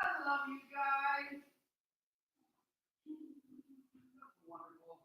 I love you guys. Wonderful.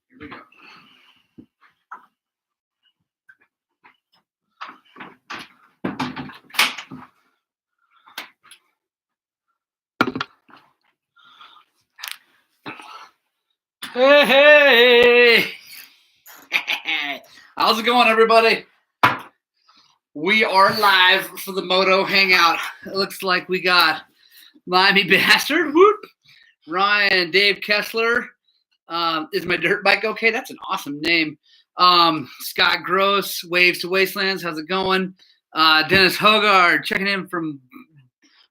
Here we go. Hey, hey. How's it going, everybody? We are live for the Moto Hangout. It looks like we got Miami Bastard, whoop, Ryan, Dave Kessler. Is my dirt bike okay? That's an awesome name. Scott Gross, Waves to Wastelands. How's it going? Dennis Hogard checking in from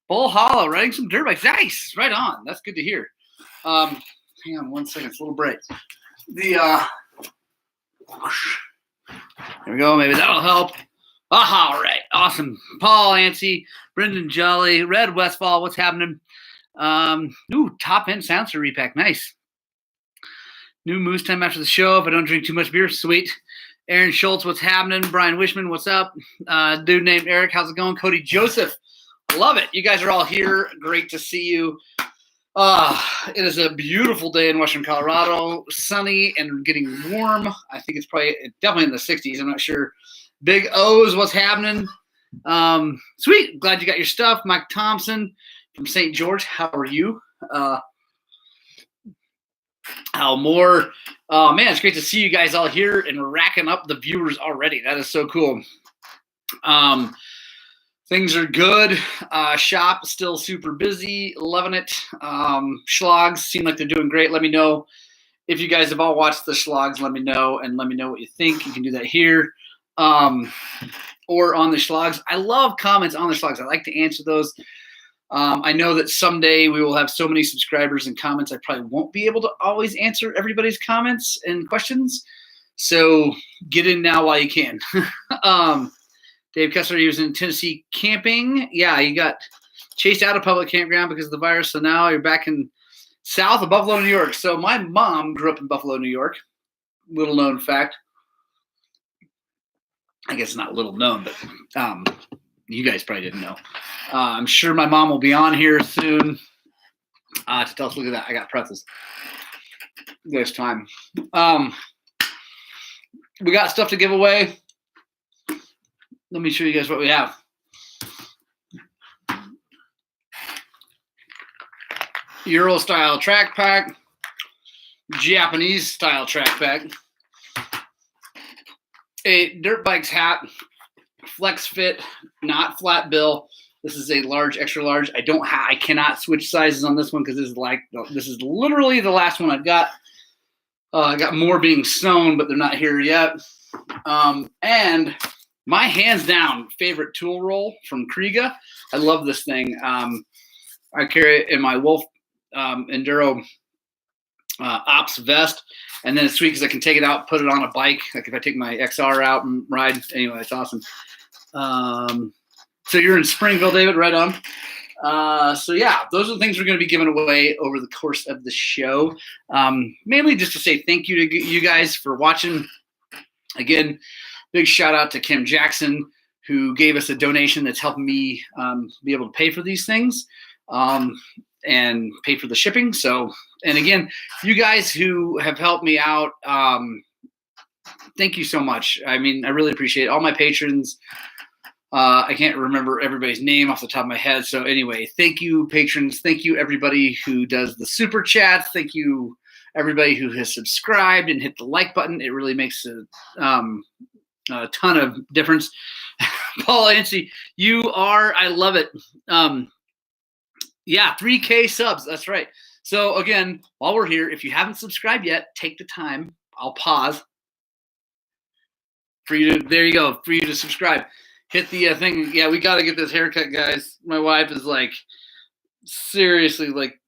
Bull Hollow, riding some dirt bikes. Nice, right on. That's good to hear. Hang on 1 second, it's a little break. There we go. Maybe that'll help. All right, awesome. Paul Anstey, Brendan Jolly, Red Westfall. What's happening? Top end Soundster repack. Nice. New moose time after the show. If I don't drink too much beer, sweet. Aaron Schultz, what's happening? Brian Wishman, what's up? Dude named Eric, how's it going? Cody Joseph, love it. You guys are all here. Great to see you. It is a beautiful day in Western Colorado. Sunny and getting warm. I think it's definitely in the 60s. I'm not sure. Big O's, what's happening? Sweet. Glad you got your stuff. Mike Thompson from St. George, how are you? Al Moore. Oh, man, it's great to see you guys all here and racking up the viewers already. That is so cool. Things are good. Shop still super busy. Loving it. Schlogs seem like they're doing great. Let me know if you guys have all watched the Schlogs. Let me know, and let me know what you think. You can do that here or on the Schlogs. I love comments on the Schlogs. I like to answer those. I know that someday we will have so many subscribers and comments, I probably won't be able to always answer everybody's comments and questions. So get in now while you can. Dave Kessler, he was in Tennessee camping. Yeah, he got chased out of public campground because of the virus. So now you're back in south of Buffalo, New York. So my mom grew up in Buffalo, New York. Little known fact. I guess not little known, but you guys probably didn't know. I'm sure my mom will be on here soon to tell us. Look at that. I got pretzels this time. We got stuff to give away. Let me show you guys what we have. Euro style track pack, Japanese style track pack, a DIRTBIKes hat, flex fit, not flat bill. This is a large, extra large. I cannot switch sizes on this one because this is literally the last one I've got. I got more being sewn, but they're not here yet. And my hands down favorite tool roll from Kriega. I love this thing. I carry it in my Wolf Enduro Ops vest, and then it's sweet because I can take it out, put it on a bike. Like if I take my XR out and ride. Anyway, it's awesome. So you're in Springville, David, right on. So yeah, those are the things we're going to be giving away over the course of the show. Mainly just to say thank you to you guys for watching. Again, big shout out to Kim Jackson, who gave us a donation that's helping me be able to pay for these things and pay for the shipping. So, and again, you guys who have helped me out, thank you so much. I mean, I really appreciate it. All my patrons. I can't remember everybody's name off the top of my head. So anyway, thank you, patrons. Thank you, everybody who does the super chats. Thank you, everybody who has subscribed and hit the like button. It really makes a ton of difference. Paul Anstey, I love it. Yeah, 3K subs. That's right. So again, while we're here, if you haven't subscribed yet, take the time. I'll pause for you to, there you go, for you to subscribe. Hit the thing. Yeah, we got to get this haircut, guys. My wife is like, seriously, like,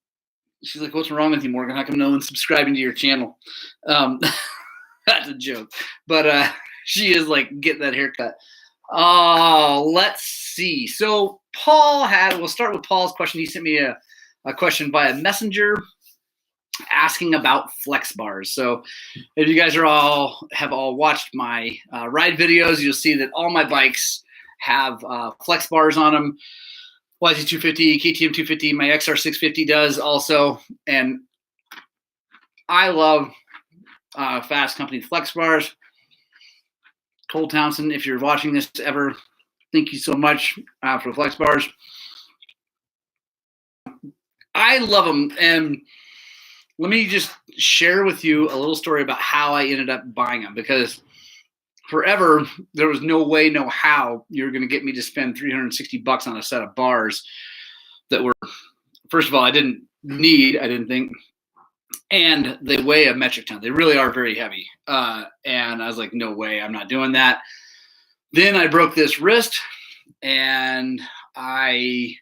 she's like, what's wrong with you, Morgan? How come no one's subscribing to your channel? That's a joke. But she is like, get that haircut. Oh, let's see. So we'll start with Paul's question. He sent me a question via Messenger asking about flex bars. So if you guys have all watched my ride videos, you'll see that all my bikes have flex bars on them. YZ250, KTM 250, my XR650 does also. And I love Fast Company flex bars. Cole Townsend, if you're watching this ever, thank you so much for flex bars. I love them. And let me just share with you a little story about how I ended up buying them, because forever there was no way, no how you're going to get me to spend $360 on a set of bars that were, first of all, I didn't think, and they weigh a metric ton. They really are very heavy. And I was like, no way, I'm not doing that. Then I broke this wrist and I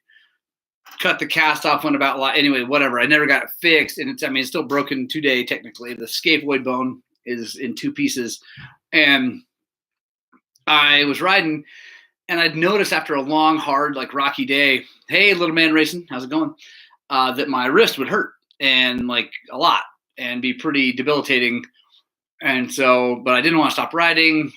cut the cast off when anyway, whatever. I never got it fixed. And it's still broken today, technically. The scaphoid bone is in two pieces. And I was riding and I'd noticed after a long, hard, like rocky day, hey, little man racing, how's it going? That my wrist would hurt and like a lot and be pretty debilitating. And so, but I didn't want to stop riding.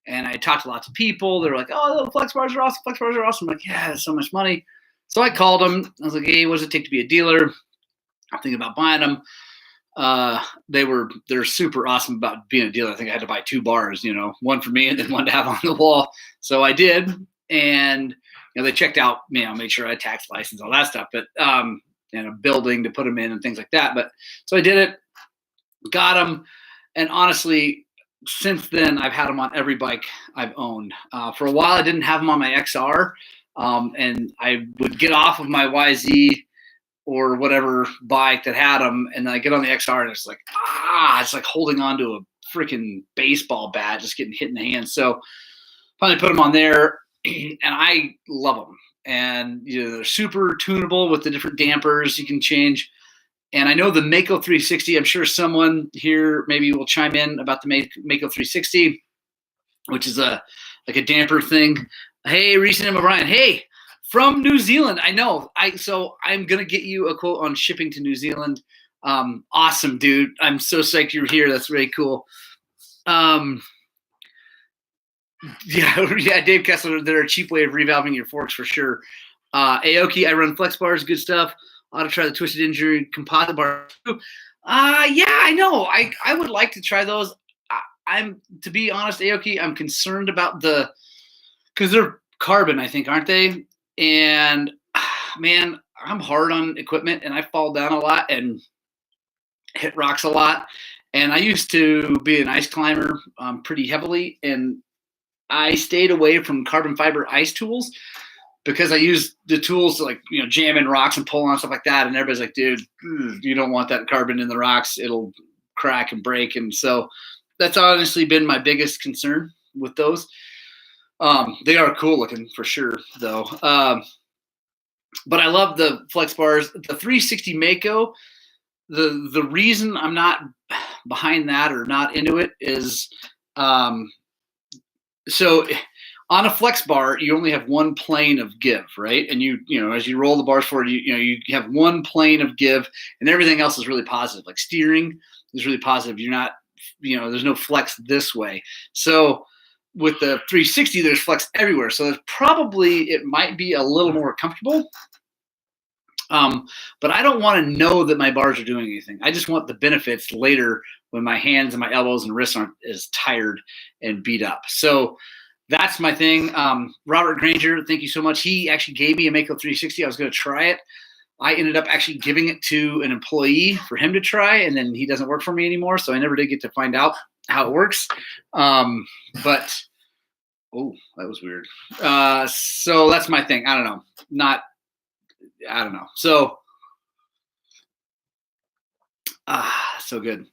And I talked to lots of people. They were like, oh, the flex bars are awesome. Flex bars are awesome. I'm like, yeah, that's so much money. So I called them. I was like, hey, what does it take to be a dealer? I'm thinking about buying them. They're super awesome about being a dealer. I think I had to buy 2 bars, one for me and then one to have on the wall. So I did. And, they checked out, made sure I had tax license, all that stuff, but, and a building to put them in and things like that. But so I did it, got them. And honestly, since then I've had them on every bike I've owned. For a while, I didn't have them on my XR. And I would get off of my YZ or whatever bike that had them, and then I get on the XR and it's like, it's like holding on to a freaking baseball bat, just getting hit in the hand. So finally put them on there, and I love them. and they're super tunable with the different dampers you can change. And I know the Mako 360. I'm sure someone here maybe will chime in about the Mako 360, which is like a damper thing. Hey, Reese and O'Brien. Hey, from New Zealand. I know. So I'm gonna get you a quote on shipping to New Zealand. Awesome, dude. I'm so psyched you're here. That's really cool. Yeah, Dave Kessler, they're a cheap way of revalving your forks for sure. Aoki, I run flex bars, good stuff. Ought to try the twisted injury composite bar. Yeah, I know. I would like to try those. To be honest, Aoki, I'm concerned about because they're carbon, I think, aren't they? And man, I'm hard on equipment, and I fall down a lot and hit rocks a lot. And I used to be an ice climber pretty heavily, and I stayed away from carbon fiber ice tools because I use the tools to jam in rocks and pull on stuff like that. And everybody's like, dude, you don't want that carbon in the rocks. It'll crack and break. And so that's honestly been my biggest concern with those. They are cool looking for sure though. But I love the flex bars, the 360 Mako. The reason I'm not behind that or not into it is, so on a flex bar, you only have one plane of give, right? And as you roll the bars forward, you have one plane of give, and everything else is really positive. Like steering is really positive. You're not, there's no flex this way. So with the 360, there's flex everywhere. So it might be a little more comfortable. But I don't want to know that my bars are doing anything. I just want the benefits later when my hands and my elbows and wrists aren't as tired and beat up. So that's my thing. Robert Granger, thank you so much. He actually gave me a Mako 360. I was going to try it. I ended up actually giving it to an employee for him to try, and then he doesn't work for me anymore. So I never did get to find out how it works. But oh, that was weird. So that's my thing. I don't know. So, so good.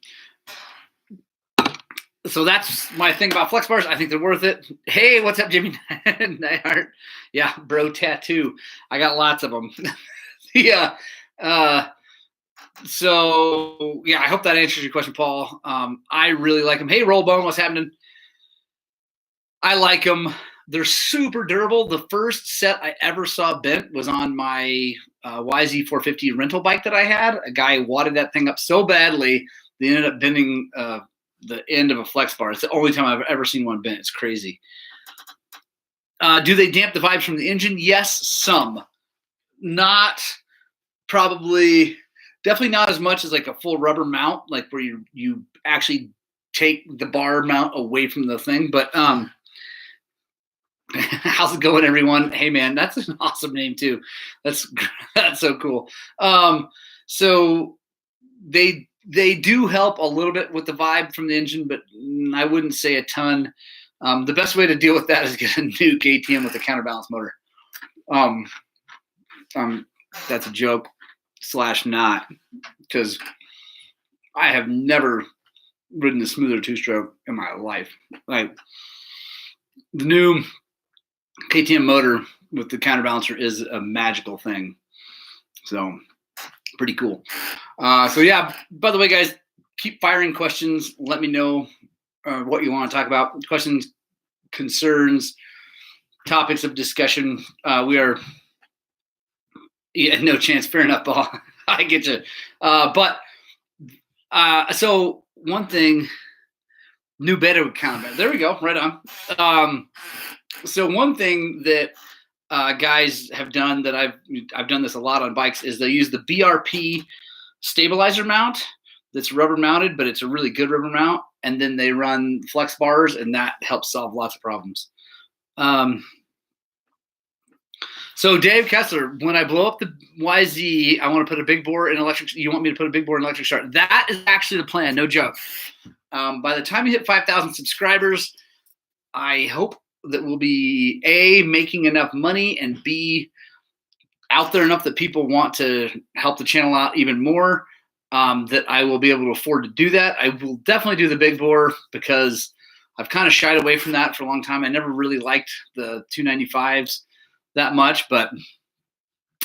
So that's my thing about flex bars. I think they're worth it. Hey, what's up, Jimmy Nyhart? Yeah, bro tattoo. I got lots of them. Yeah. So yeah, I hope that answers your question, Paul. I really like them. Hey, Rollbone, what's happening? I like them. They're super durable. The first set I ever saw bent was on my YZ450 rental bike that I had. A guy wadded that thing up so badly, they ended up bending the end of a flex bar. It's the only time I've ever seen one bent. It's crazy. Do they damp the vibes from the engine? Yes, some. Not definitely not as much as like a full rubber mount, like where you actually take the bar mount away from the thing. But how's it going, everyone? Hey, man, that's an awesome name too. That's so cool. So they do help a little bit with the vibe from the engine, but I wouldn't say a ton. The best way to deal with that is get a new KTM with a counterbalance motor. That's a joke / not, because I have never ridden a smoother two-stroke in my life. Like the new KTM motor with the counterbalancer is a magical thing. So pretty cool. So yeah, by the way, guys, keep firing questions. Let me know what you want to talk about. Questions, concerns, topics of discussion. We are, yeah, no chance. Fair enough, Paul. I get you. So one thing, new beta count. There we go. Right on. So one thing that guys have done that I've done this a lot on bikes is they use the BRP stabilizer mount that's rubber mounted, but it's a really good rubber mount. And then they run flex bars, and that helps solve lots of problems. So Dave Kessler, when I blow up the YZ, I want to put a big bore in electric. You want me to put a big bore in electric start? That is actually the plan. No joke. By the time you hit 5,000 subscribers, I hope that we'll be A, making enough money, and B, out there enough that people want to help the channel out even more, that I will be able to afford to do that. I will definitely do the big bore because I've kind of shied away from that for a long time. I never really liked the 295s. that much, but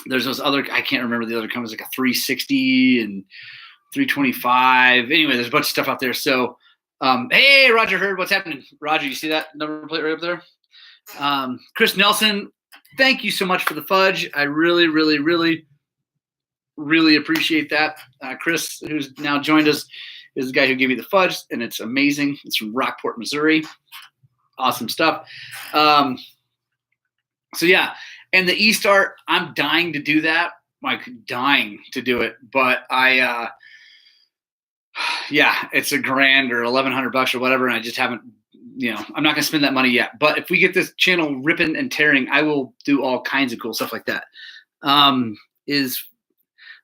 there's those other, I can't remember the other companies, like a 360 and 325. Anyway, there's a bunch of stuff out there. So, hey, Roger Hurd, what's happening? Roger, you see that number plate right up there? Chris Nelson, thank you so much for the fudge. I really, really, really, really appreciate that. Chris, who's now joined us, is the guy who gave me the fudge, and it's amazing. It's from Rockport, Missouri. Awesome stuff. So yeah, and the E-Start, I'm dying to do that. Like dying to do it, but yeah, it's $1,000 or $1,100 or whatever, and I just haven't. I'm not gonna spend that money yet. But if we get this channel ripping and tearing, I will do all kinds of cool stuff like that.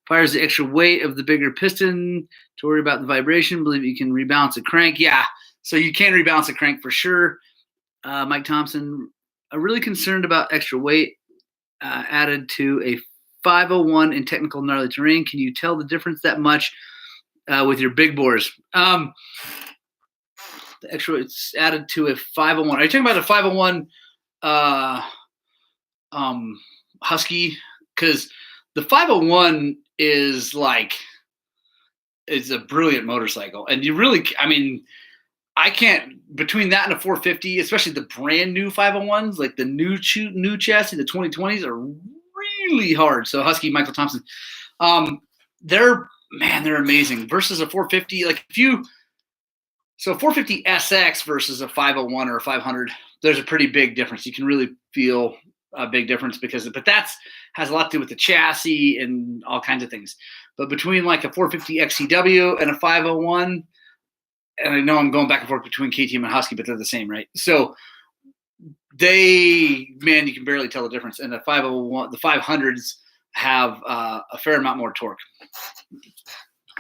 Fires the extra weight of the bigger piston to worry about the vibration. Believe you can rebalance a crank. Yeah, so you can rebalance a crank for sure. Mike Thompson, I'm really concerned about extra weight added to a 501 in technical gnarly terrain. Can you tell the difference that much with your big bores? The extra it's added to a 501. Are you talking about a 501 Husky? Because the 501 is it's a brilliant motorcycle, and you really, I can't, between that and a 450, especially the brand new 501s, like the new chassis, the 2020s are really hard. So Husky, Michael Thompson, they're amazing versus a 450. So a 450 SX versus a 501 or a 500, there's a pretty big difference. You can really feel a big difference but that's has a lot to do with the chassis and all kinds of things. But between like a 450 XCW and a 501, and I know I'm going back and forth between KTM and Husky, but they're the same, right? So you can barely tell the difference. And the 501, the 500s have a fair amount more torque.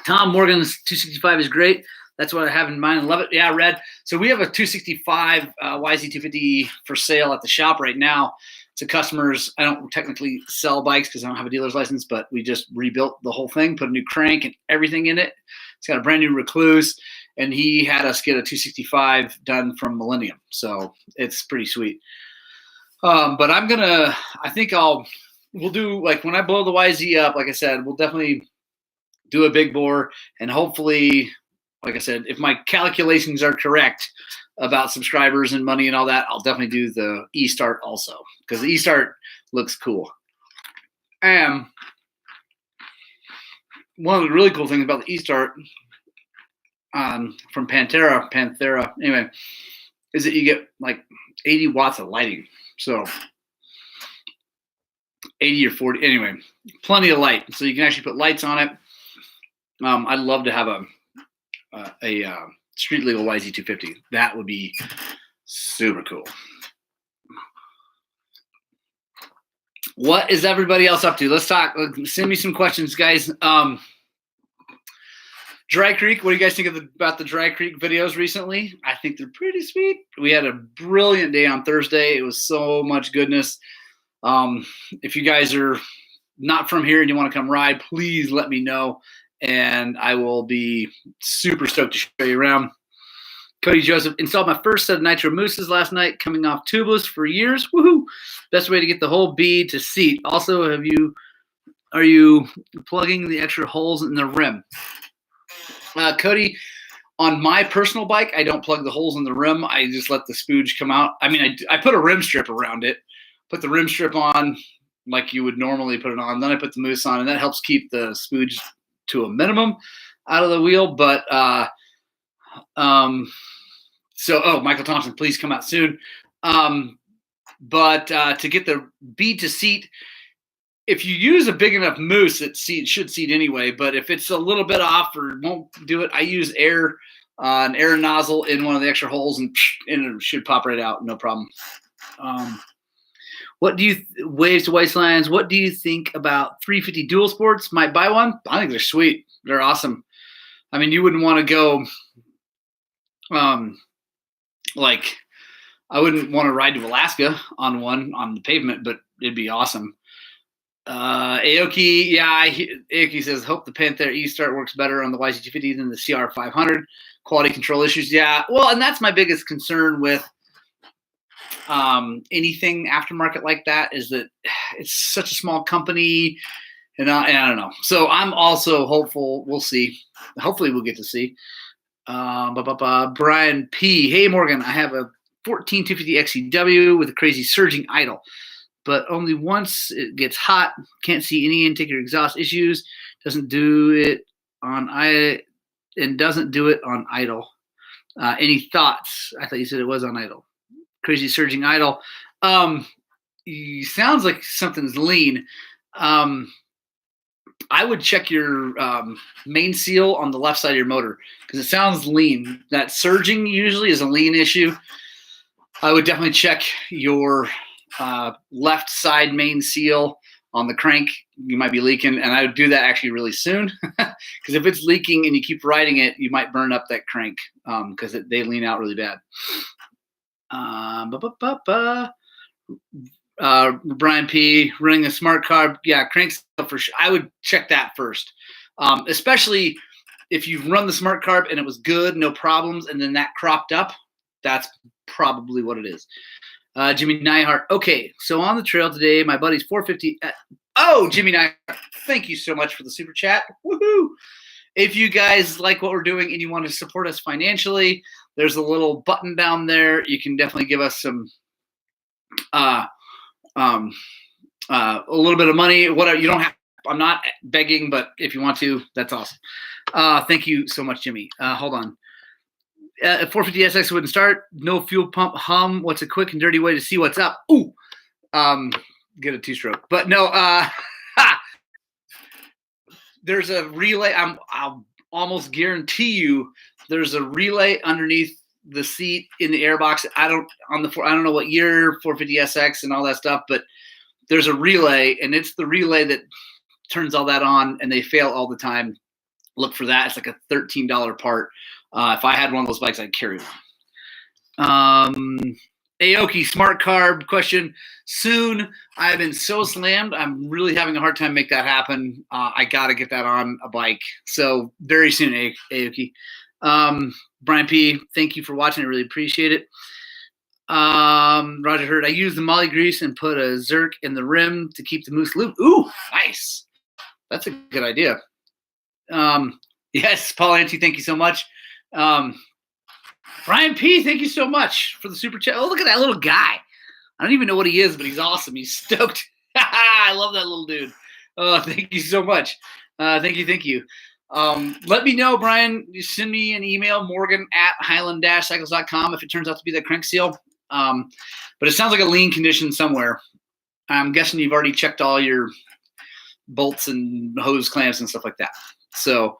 Tom Morgan's 265 is great. That's what I have in mind. I love it. Yeah, Red. So we have a 265 YZ250 for sale at the shop right now to customers. I don't technically sell bikes because I don't have a dealer's license, but we just rebuilt the whole thing, put a new crank and everything in it. It's got a brand new Recluse, and he had us get a 265 done from Millennium. So it's pretty sweet. But we'll do, like, when I blow the YZ up, like I said, we'll definitely do a big bore, and hopefully, like I said, if my calculations are correct about subscribers and money and all that, I'll definitely do the E-Start also, because the E-Start looks cool. And one of the really cool things about the E-Start from Panthera, anyway, is that you get like 80 watts of lighting. So 80 or 40, anyway, plenty of light. So you can actually put lights on it. I'd love to have a street legal YZ250. That would be super cool. What is everybody else up to? Let's talk. Send me some questions, guys. Dry Creek, what do you guys think about the Dry Creek videos recently? I think they're pretty sweet. We had a brilliant day on Thursday. It was so much goodness. If you guys are not from here and you want to come ride, please let me know, and I will be super stoked to show you around. Cody Joseph, installed my first set of Nitro Mooses last night, coming off tubeless for years. Woohoo! Best way to get the whole bead to seat. Also, are you plugging the extra holes in the rim? Cody, on my personal bike, I don't plug the holes in the rim. I just let the spooge come out. I put a rim strip around it, put the rim strip on like you would normally put it on. Then I put the mousse on, and that helps keep the spooge to a minimum out of the wheel. But Michael Thompson, please come out soon. But to get the bead to seat, if you use a big enough mousse, it should seat anyway. But if it's a little bit off or won't do it, I use an air nozzle in one of the extra holes, and it should pop right out, no problem. Waves to Wastelands, what do you think about 350 dual sports? Might buy one. I think they're sweet. They're awesome. You wouldn't want to go, I wouldn't want to ride to Alaska on one on the pavement, but it'd be awesome. Aoki, Aoki says, hope the Panther E-Start works better on the YZ250 than the CR500. Quality control issues, yeah. Well, and that's my biggest concern with anything aftermarket like that is that it's such a small company, and I don't know. So I'm also hopeful. We'll see. Hopefully we'll get to see. Brian P. Hey Morgan, I have a 14250 XCW with a crazy surging idle, but only once it gets hot. Can't see any intake or exhaust issues. Doesn't do it on idle. Any thoughts? I thought you said it was on idle. Crazy surging idle. Sounds like something's lean. I would check your main seal on the left side of your motor because it sounds lean. That surging usually is a lean issue. I would definitely check your left side main seal on the crank. You might be leaking, and I would do that actually really soon because if it's leaking and you keep riding it, you might burn up that crank because they lean out really bad. Brian P. running a smart carb. Yeah, cranks for sure. I would check that first, especially if you've run the smart carb and it was good, no problems, and then that cropped up. That's probably what it is. Jimmy Nyhart. Okay, so on the trail today, my buddy's 450. Jimmy Nyhart, thank you so much for the super chat. Woohoo! If you guys like what we're doing and you want to support us financially, there's a little button down there. You can definitely give us some a little bit of money. Whatever, you don't have. I'm not begging, but if you want to, that's awesome. Thank you so much, Jimmy. Hold on. 450 SX wouldn't start. No fuel pump hum. What's a quick and dirty way to see what's up? Ooh, get a 2-stroke. But no, there's a relay. I'll almost guarantee you there's a relay underneath the seat in the airbox. I don't know what year 450 SX and all that stuff, but there's a relay, and it's the relay that turns all that on, and they fail all the time. Look for that. It's like a $13 part. If I had one of those bikes, I'd carry one. Aoki smart carb question. Soon. I've been so slammed. I'm really having a hard time make that happen. I got to get that on a bike. So very soon, Aoki. Brian P., thank you for watching. I really appreciate it. Roger Hurd, I use the molly grease and put a Zerk in the rim to keep the moose loop. Ooh, nice. That's a good idea. Yes, Paul Anti, thank you so much. Brian P., thank you so much for the super chat. Oh, look at that little guy. I don't even know what he is, but he's awesome. He's stoked. I love that little dude. Oh, thank you so much. Thank you. Let me know, Brian. You send me an email, morgan@highland-cycles.com if it turns out to be that crank seal. But it sounds like a lean condition somewhere. I'm guessing you've already checked all your bolts and hose clamps and stuff like that. So,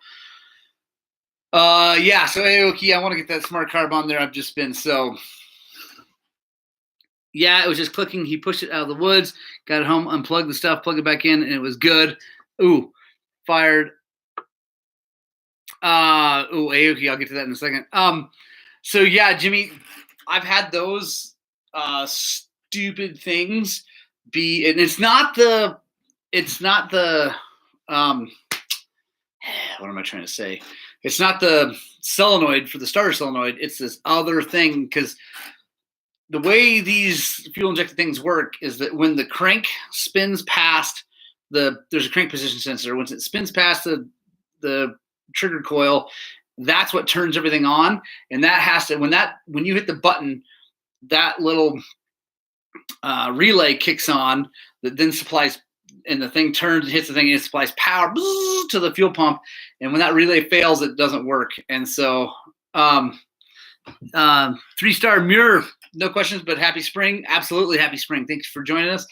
so Aoki, I want to get that smart carb on there. I've just been so. Yeah, it was just clicking. He pushed it out of the woods, got it home, unplugged the stuff, plugged it back in, and it was good. Ooh, fired. Aoki, I'll get to that in a second. So yeah, Jimmy, I've had those stupid things be, and it's not the what am I trying to say? It's not the solenoid for the starter solenoid. It's this other thing, because the way these fuel injected things work is that when the crank spins past there's a crank position sensor. Once it spins past the trigger coil, that's what turns everything on. And that has to, when you hit the button, that little relay kicks on that then supplies, and the thing turns and hits the thing and it supplies power to the fuel pump. And when that relay fails, it doesn't work. And so 3-star Muir, no questions, but happy spring. Absolutely happy spring. Thanks for joining us.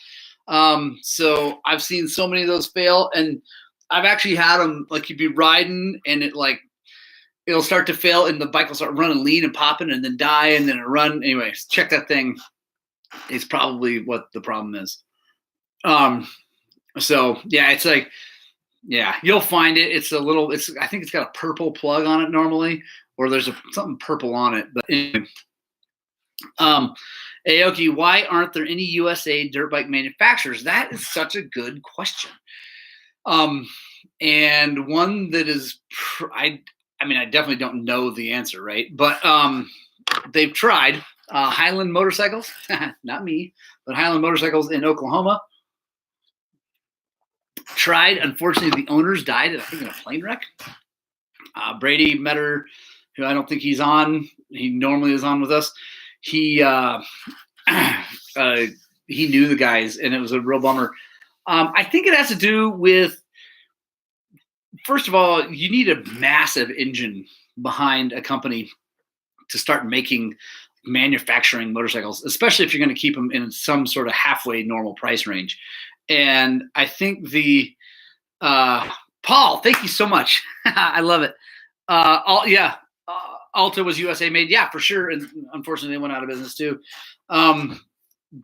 So I've seen so many of those fail, and I've actually had them, like, you'd be riding and it'll start to fail and the bike will start running lean and popping and then die and then it run. Anyways, check that thing. It's probably what the problem is. So yeah, it's like, yeah, you'll find it. I think it's got a purple plug on it normally, or there's something purple on it. But anyway, Aoki, why aren't there any USA dirt bike manufacturers? That is such a good question. And one that is, I definitely don't know the answer, right? But they've tried. Highland Motorcycles, not me, but Highland Motorcycles in Oklahoma. Tried. Unfortunately, the owners died, I think, in a plane wreck. Brady Metter, who I don't think he's on. He normally is on with us. He he knew the guys, and it was a real bummer. I think it has to do with, first of all, you need a massive engine behind a company to start manufacturing motorcycles, especially if you're going to keep them in some sort of halfway normal price range. And I think Paul, thank you so much. I love it. Alta was USA made. Yeah, for sure. And unfortunately, they went out of business too.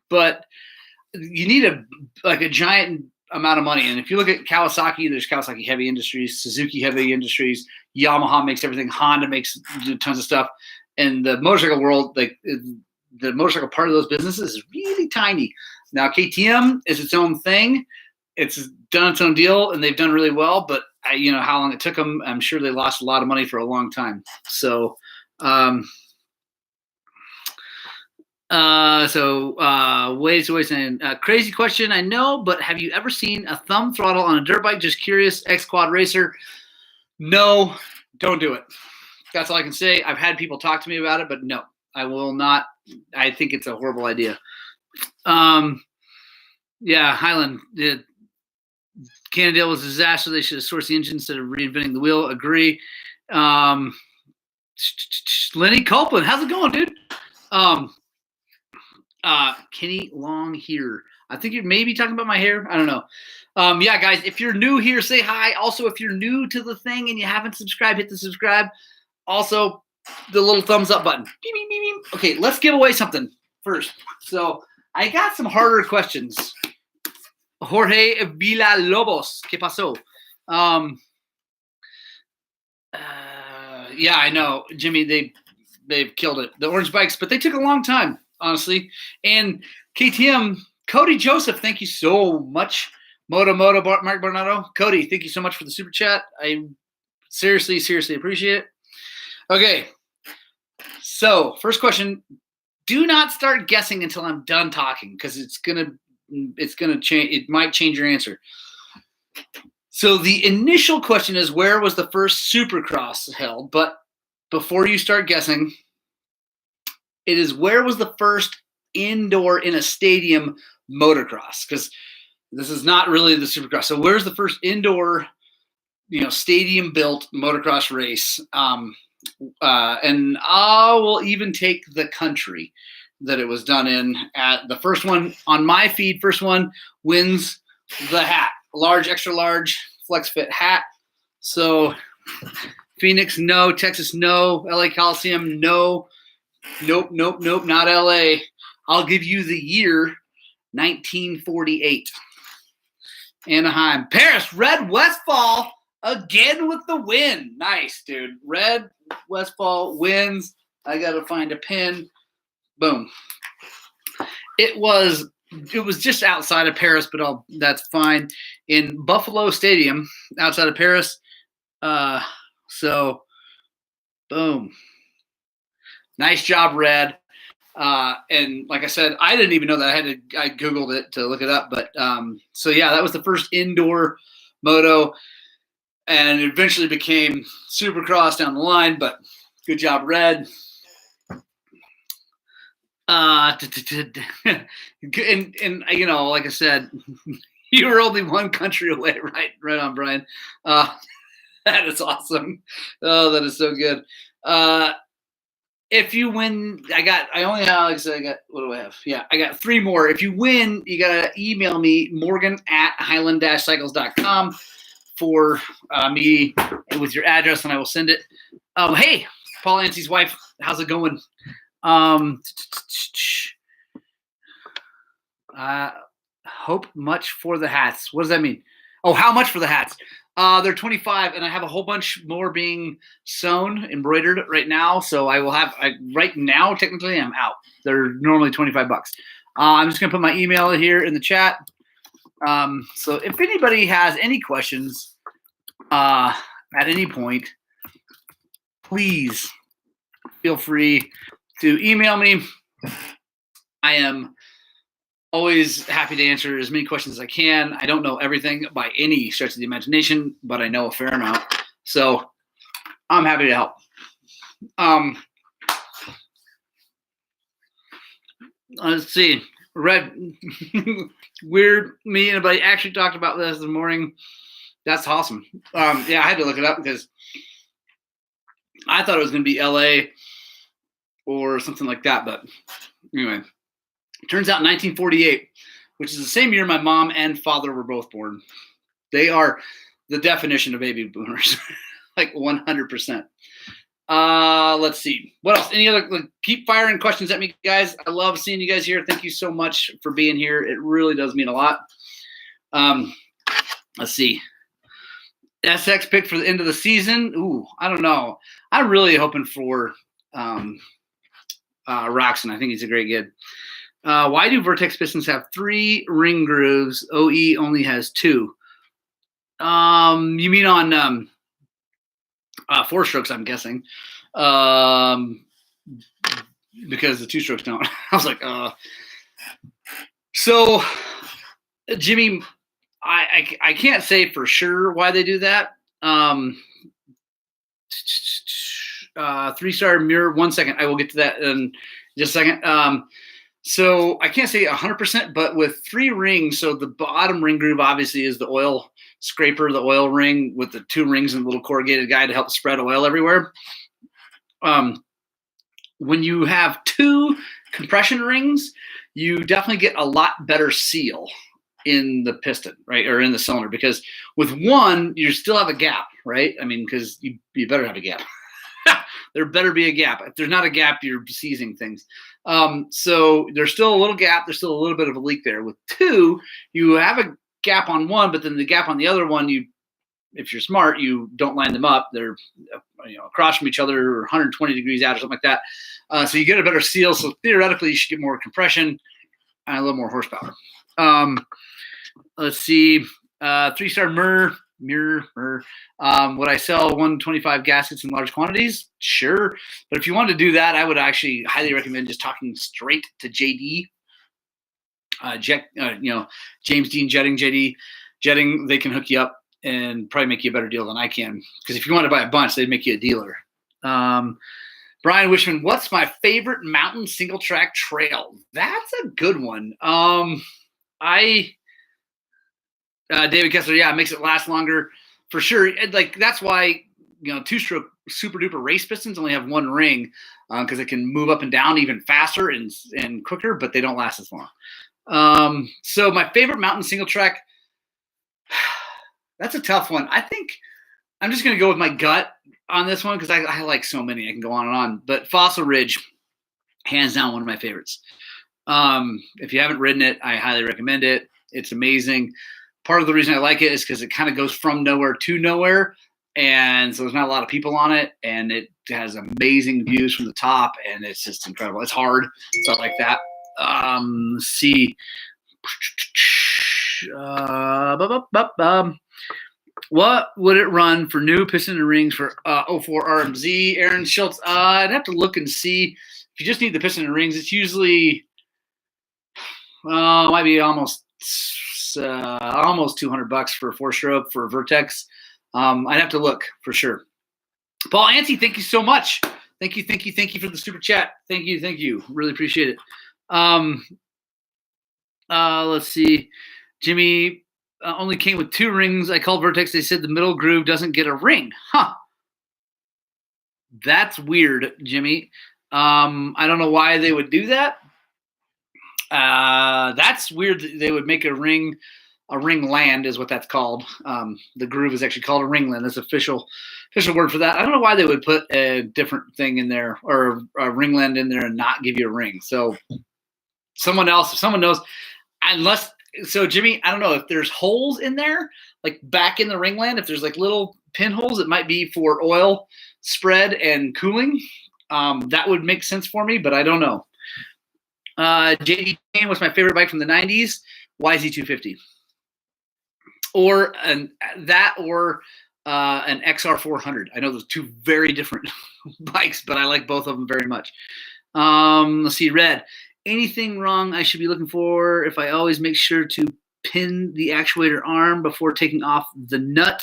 But you need a giant amount of money. And if you look at Kawasaki, there's Kawasaki Heavy Industries, Suzuki Heavy Industries, Yamaha makes everything, Honda makes tons of stuff. And the motorcycle world, like the motorcycle part of those businesses is really tiny. Now, KTM is its own thing. It's done its own deal, and they've done really well. But how long it took them, I'm sure they lost a lot of money for a long time. So, Wade's always saying, crazy question, I know, but have you ever seen a thumb throttle on a dirt bike? Just curious, X-Quad racer. No, don't do it. That's all I can say. I've had people talk to me about it, but no, I will not. I think it's a horrible idea. Highland, Cannondale was a disaster. They should have sourced the engine instead of reinventing the wheel. Agree. Lenny Copeland, how's it going, dude? Kenny Long here. I think you're maybe talking about my hair. I don't know. Guys, if you're new here, say hi. Also, if you're new to the thing and you haven't subscribed, hit the subscribe. Also, the little thumbs up button. Beep, beep, beep, beep. Okay, let's give away something first. So I got some harder questions. Jorge Villalobos, ¿qué pasó? I know, Jimmy. They've killed it. The orange bikes, but they took a long time, honestly. And KTM, Cody Joseph, thank you so much. Mark Bernardo, Cody, thank you so much for the super chat. I seriously appreciate it. Okay, so first question: do not start guessing until I'm done talking, because it's gonna change. It might change your answer. So the initial question is, where was the first Supercross held? But before you start guessing, it is, where was the first indoor in a stadium motocross? Because this is not really the Supercross. So where's the first indoor, stadium built motocross race? And I will even take the country that it was done in. At the first one on my feed, first one wins the hat. Large, extra large, flex fit hat. So Phoenix, no. Texas, no. LA Coliseum, no. Nope, not LA. I'll give you the year, 1948. Anaheim. Paris, Red Westfall again with the win. Nice, dude. Red Westfall wins. I got to find a pin. Boom. It was just outside of Paris, but that's fine. In Buffalo Stadium, outside of Paris. So, boom. Nice job, Red. And like I said, I didn't even know that. I Googled it to look it up. But that was the first indoor moto, and it eventually became Supercross down the line. But good job, Red. And like I said, you were only one country away, right on, Brian. That is awesome. Oh, that is so good. If you win, what do I have? Yeah, I got 3 more. If you win, you got to email me, morgan@highland-cycles.com for me with your address, and I will send it. Hey, Paul Yancey's wife, how's it going? Hope much for the hats. What does that mean? Oh, how much for the hats? They're $25, and I have a whole bunch more being sewn, embroidered right now. So I will have right now. Technically, I'm out. They're normally $25. I'm just gonna put my email here in the chat. So if anybody has any questions at any point, please feel free to email me. I am always happy to answer as many questions as I can. I don't know everything by any stretch of the imagination, but I know a fair amount. So I'm happy to help. Let's see. Red, weird. Me and anybody actually talked about this morning. That's awesome. Yeah, I had to look it up because I thought it was going to be LA or something like that. But anyway, it turns out 1948, which is the same year my mom and father were both born. They are the definition of baby boomers, like 100%. Let's see. What else? Any other? Keep firing questions at me, guys. I love seeing you guys here. Thank you so much for being here. It really does mean a lot. Let's see. SX pick for the end of the season. Ooh, I don't know. I'm really hoping for Roxon. I think he's a great kid. Why do Vertex pistons have 3 ring grooves? OE only has 2. You mean on 4 strokes, I'm guessing. Because the 2 strokes don't. I was like, So, Jimmy, I can't say for sure why they do that. 3-star mirror. 1 second. I will get to that in just a second. So I can't say 100%, but with 3 rings, so the bottom ring groove obviously is the oil scraper, the oil ring with the 2 rings and a little corrugated guy to help spread oil everywhere. When you have 2 compression rings, you definitely get a lot better seal in the piston, right, or in the cylinder, because with 1, you still have a gap, right? I mean, because you better have a gap. There better be a gap. If there's not a gap, you're seizing things. So there's still a little gap. There's still a little bit of a leak there. With 2, you have a gap on 1, but then the gap on the other one, if you're smart, you don't line them up. They're across from each other or 120 degrees out or something like that. So you get a better seal. So theoretically, you should get more compression and a little more horsepower. Let's see. 3-star mirror. Would I sell 125 gaskets in large quantities? Sure. But if you want to do that, I would actually highly recommend just talking straight to JD. James Dean Jetting, they can hook you up and probably make you a better deal than I can. Because if you want to buy a bunch, they'd make you a dealer. Brian Wishman, what's my favorite mountain single track trail? That's a good one. David Kessler, yeah, it makes it last longer for sure. Like that's why 2-stroke super duper race pistons only have 1 ring because it can move up and down even faster and quicker, but they don't last as long. So my favorite mountain single track, that's a tough one. I think I'm just going to go with my gut on this one because I like so many. I can go on and on. But Fossil Ridge, hands down, one of my favorites. If you haven't ridden it, I highly recommend it. It's amazing. Part of the reason I like it is because it kind of goes from nowhere to nowhere. And so there's not a lot of people on it. And it has amazing views from the top. And it's just incredible. It's hard. So I like that. Let's see. What would it run for new piston and rings for 04 RMZ? Aaron Schultz. I'd have to look and see. If you just need the piston and rings, it's usually might be almost $200 for a 4-stroke for a Vertex. I'd have to look for sure. Paul Anstey, thank you so much. Thank you for the super chat. Thank you. Really appreciate it. Let's see. Jimmy only came with 2 rings. I called Vertex. They said the middle groove doesn't get a ring. Huh. That's weird, Jimmy. I don't know why they would do that. That's weird. They would make a ring land is what that's called. The groove is actually called a ring land. That's official word for that. I don't know why they would put a different thing in there or a ring land in there and not give you a ring. So if someone knows, so Jimmy, I don't know if there's holes in there, like back in the ring land, if there's like little pinholes, it might be for oil spread and cooling. That would make sense for me, but I don't know. JD Kane was my favorite bike from the 90s. YZ250. Or an XR400. I know those 2 very different bikes, but I like both of them very much. Let's see, Red. Anything wrong I should be looking for if I always make sure to pin the actuator arm before taking off the nut,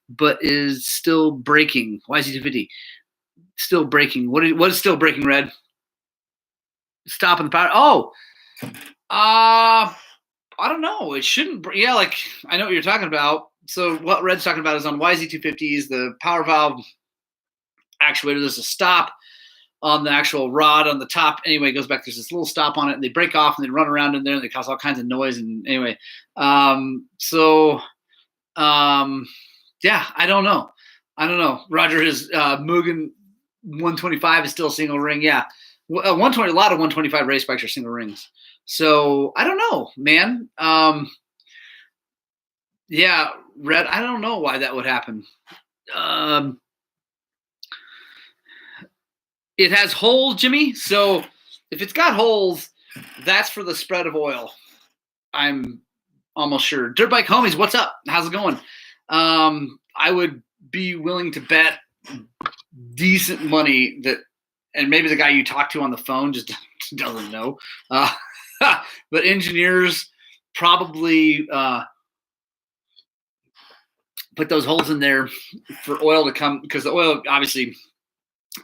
but is still braking? YZ250. Still braking. What is still braking, Red? Stopping the power. Oh, I don't know. It shouldn't. Yeah, like I know what you're talking about. So what Red's talking about is on YZ250s, the power valve actuator. There's a stop on the actual rod on the top. Anyway, it goes back. There's this little stop on it, and they break off and they run around in there, and they cause all kinds of noise. And anyway, yeah, I don't know. Roger, his Mugen 125 is still single ring. Yeah, 120. A lot of 125 race bikes are single rings. So I don't know, man. Yeah, Red. I don't know why that would happen. It has holes, Jimmy. So if it's got holes, that's for the spread of oil. I'm almost sure. Dirtbike homies, what's up? How's it going? I would be willing to bet decent money that, and maybe the guy you talk to on the phone just doesn't know. But engineers probably put those holes in there for oil to come, because the oil, obviously,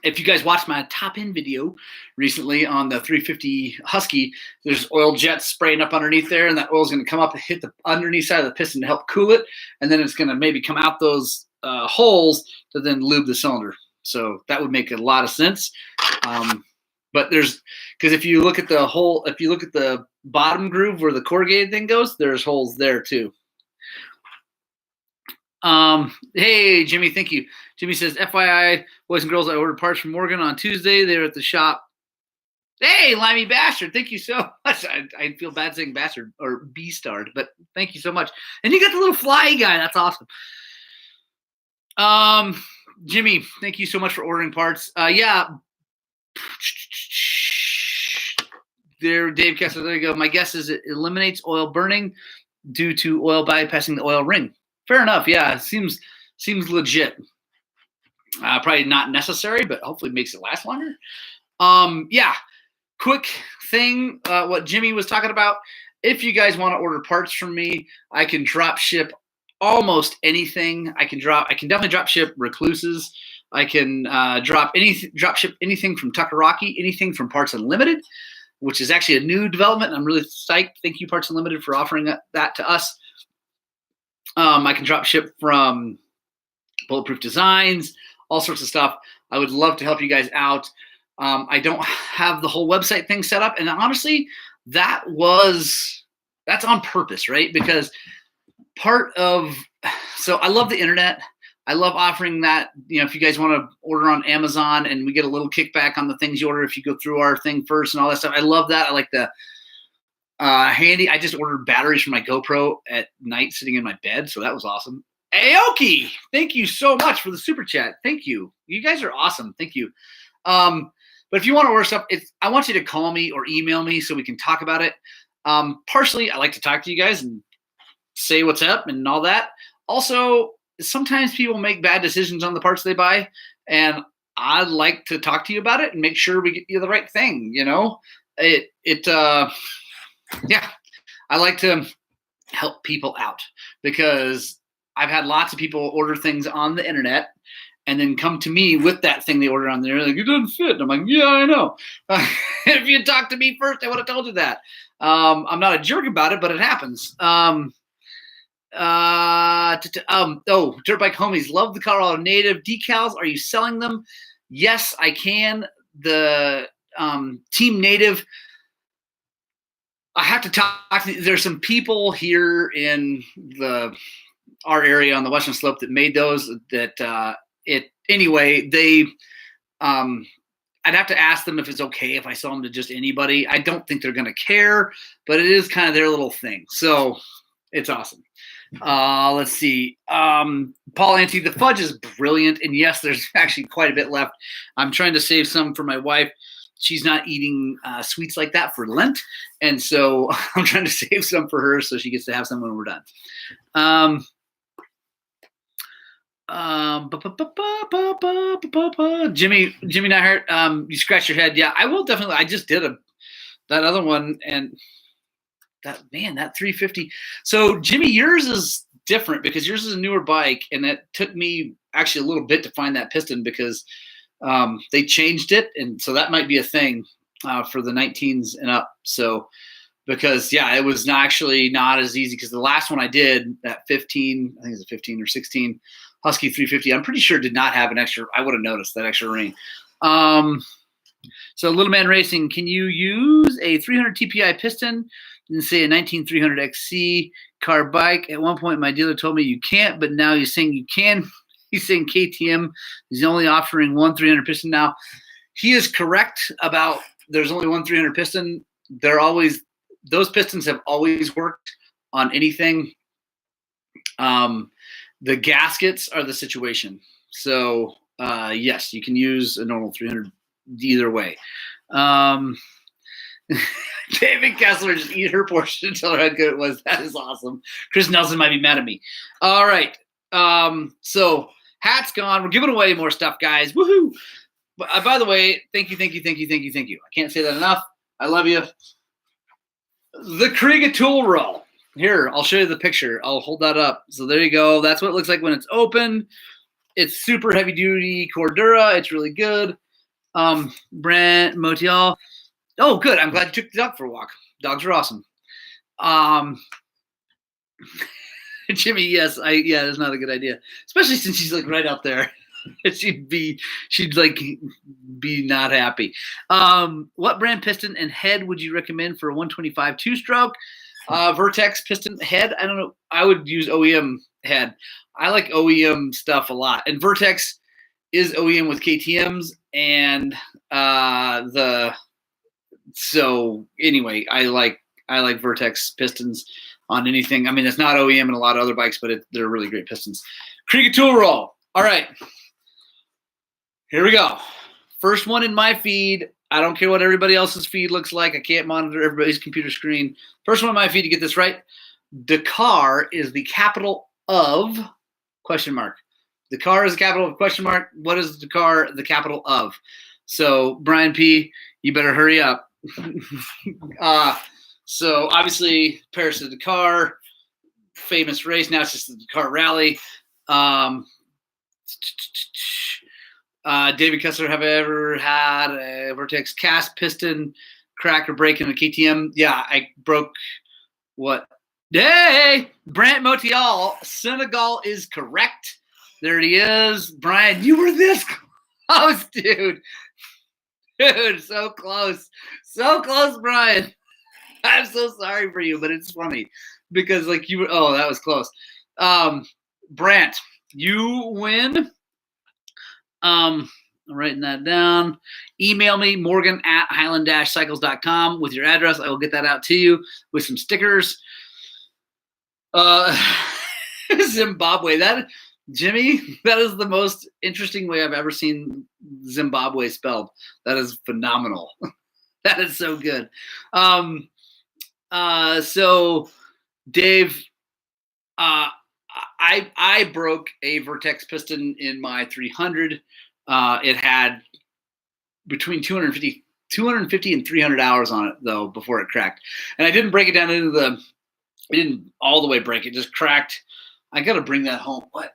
if you guys watched my top end video recently on the 350 Husky, there's oil jets spraying up underneath there, and that oil is going to come up and hit the underneath side of the piston to help cool it, and then it's going to maybe come out those holes to then lube the cylinder. So that would make a lot of sense. But there's, because if you look at the hole, if you look at the bottom groove where the corrugated thing goes, there's holes there too. Hey, Jimmy, thank you. Jimmy says, FYI, boys and girls, I ordered parts from Morgan on Tuesday. They were at the shop. Hey, Limey Bastard, thank you so much. I feel bad saying bastard or B-starred, but thank you so much. And you got the little fly guy. That's awesome. Jimmy, thank you so much for ordering parts. Yeah. There, Dave Kessler, there you go. My guess is it eliminates oil burning due to oil bypassing the oil ring. Fair enough. Yeah, it seems legit. Probably not necessary, but hopefully makes it last longer. Yeah, quick thing. What Jimmy was talking about. If you guys want to order parts from me, I can drop ship almost anything. I can definitely drop ship recluses. I can drop ship anything from Tuckeraki, anything from Parts Unlimited, which is actually a new development. I'm really psyched. Thank you, Parts Unlimited, for offering that to us. I can drop ship from Bulletproof Designs, all sorts of stuff. I would love to help you guys out. I don't have the whole website thing set up, and honestly, that's on purpose, right? Because so I love the internet. I love offering that, if you guys want to order on Amazon and we get a little kickback on the things you order if you go through our thing first and all that stuff. I love that. I like the handy. I just ordered batteries for my GoPro at night sitting in my bed, so that was awesome. Aoki, thank you so much for the super chat. Thank you. You guys are awesome. Thank you. But if you want to order stuff, I want you to call me or email me so we can talk about it. Partially, I like to talk to you guys and say what's up and all that. Also, sometimes people make bad decisions on the parts they buy, and I'd like to talk to you about it and make sure we get you the right thing. Yeah, I like to help people out because I've had lots of people order things on the internet and then come to me with that thing they ordered on there. Like, it doesn't fit. And I'm like, yeah, I know. If you talked to me first, I would have told you that. I'm not a jerk about it, but it happens. Dirtbike homies, love the Colorado Native decals. Are you selling them? Yes, I can. The Team Native, I have to talk to, there's some people here in our area on the Western Slope that made those that anyway, they I'd have to ask them if it's okay if I sell them to just anybody. I don't think they're going to care, but it is kind of their little thing. So it's awesome. Let's see. Paul Ante, the fudge is brilliant. And yes, there's actually quite a bit left. I'm trying to save some for my wife. She's not eating sweets like that for Lent. And so I'm trying to save some for her so she gets to have some when we're done. Jimmy Neihart, you scratch your head. Yeah, I will definitely. I just did that other one, and that 350. So Jimmy, yours is different because yours is a newer bike, and it took me actually a little bit to find that piston because they changed it, and so that might be a thing for the 19s and up. So because it was not as easy because the last one I did, that 15, I think it was a 15 or 16 Husky 350, I'm pretty sure did not have an extra. I would have noticed that extra ring. So Little Man Racing, can you use a 300 TPI piston and say a 19 300 XC car bike? At one point, my dealer told me you can't, but now he's saying you can. He's saying KTM is only offering one 300 piston now. He is correct about there's only one 300 piston. Those pistons have always worked on anything. The gaskets are the situation. So yes, you can use a normal 300 either way. David Kessler just eat her portion and tell her how good it was. That is awesome. Chris Nelson might be mad at me. All right. So hat's gone. We're giving away more stuff, guys. Woohoo! By the way, thank you. I can't say that enough. I love you. The Kriega tool roll. Here, I'll show you the picture. I'll hold that up. So there you go. That's what it looks like when it's open. It's super heavy duty Cordura. It's really good. Brent Motial. Oh, good. I'm glad you took the dog for a walk. Dogs are awesome. Jimmy, yes, that's not a good idea, especially since she's like right out there. she'd be not happy. What brand piston and head would you recommend for a 125 two-stroke? Vertex piston head. I don't know. I would use OEM head. I like OEM stuff a lot, and Vertex is OEM with KTM's, and so anyway, I like Vertex pistons on anything. I mean, it's not OEM in a lot of other bikes, but they're really great pistons. Kriega tool roll. All right, here we go. First one in my feed. I don't care what everybody else's feed looks like. I can't monitor everybody's computer screen. First one in my feed to get this right. Dakar is the capital of ? Dakar is the capital of ? What is Dakar the capital of? So Brian P., you better hurry up. So obviously Paris to Dakar, famous race. Now it's just the Dakar Rally. David Kessler, have I ever had a Vertex cast piston crack or break in a KTM? Yeah, I broke what? Hey, Brant Motial, Senegal is correct. There he is. Brian, you were this close, dude. Dude, so close. So close, Brian. I'm so sorry for you, but it's funny because like you were, that was close. Brant, you win. I'm writing that down. Email me, morgan@highland-cycles.com with your address. I will get that out to you with some stickers. Zimbabwe. Jimmy, that is the most interesting way I've ever seen Zimbabwe spelled. That is phenomenal. That is so good. So Dave, I broke a Vertex piston in my 300. It had between 250 and 300 hours on it though before it cracked, and I didn't break it down I didn't all the way break it, just cracked. I got to bring that home. What?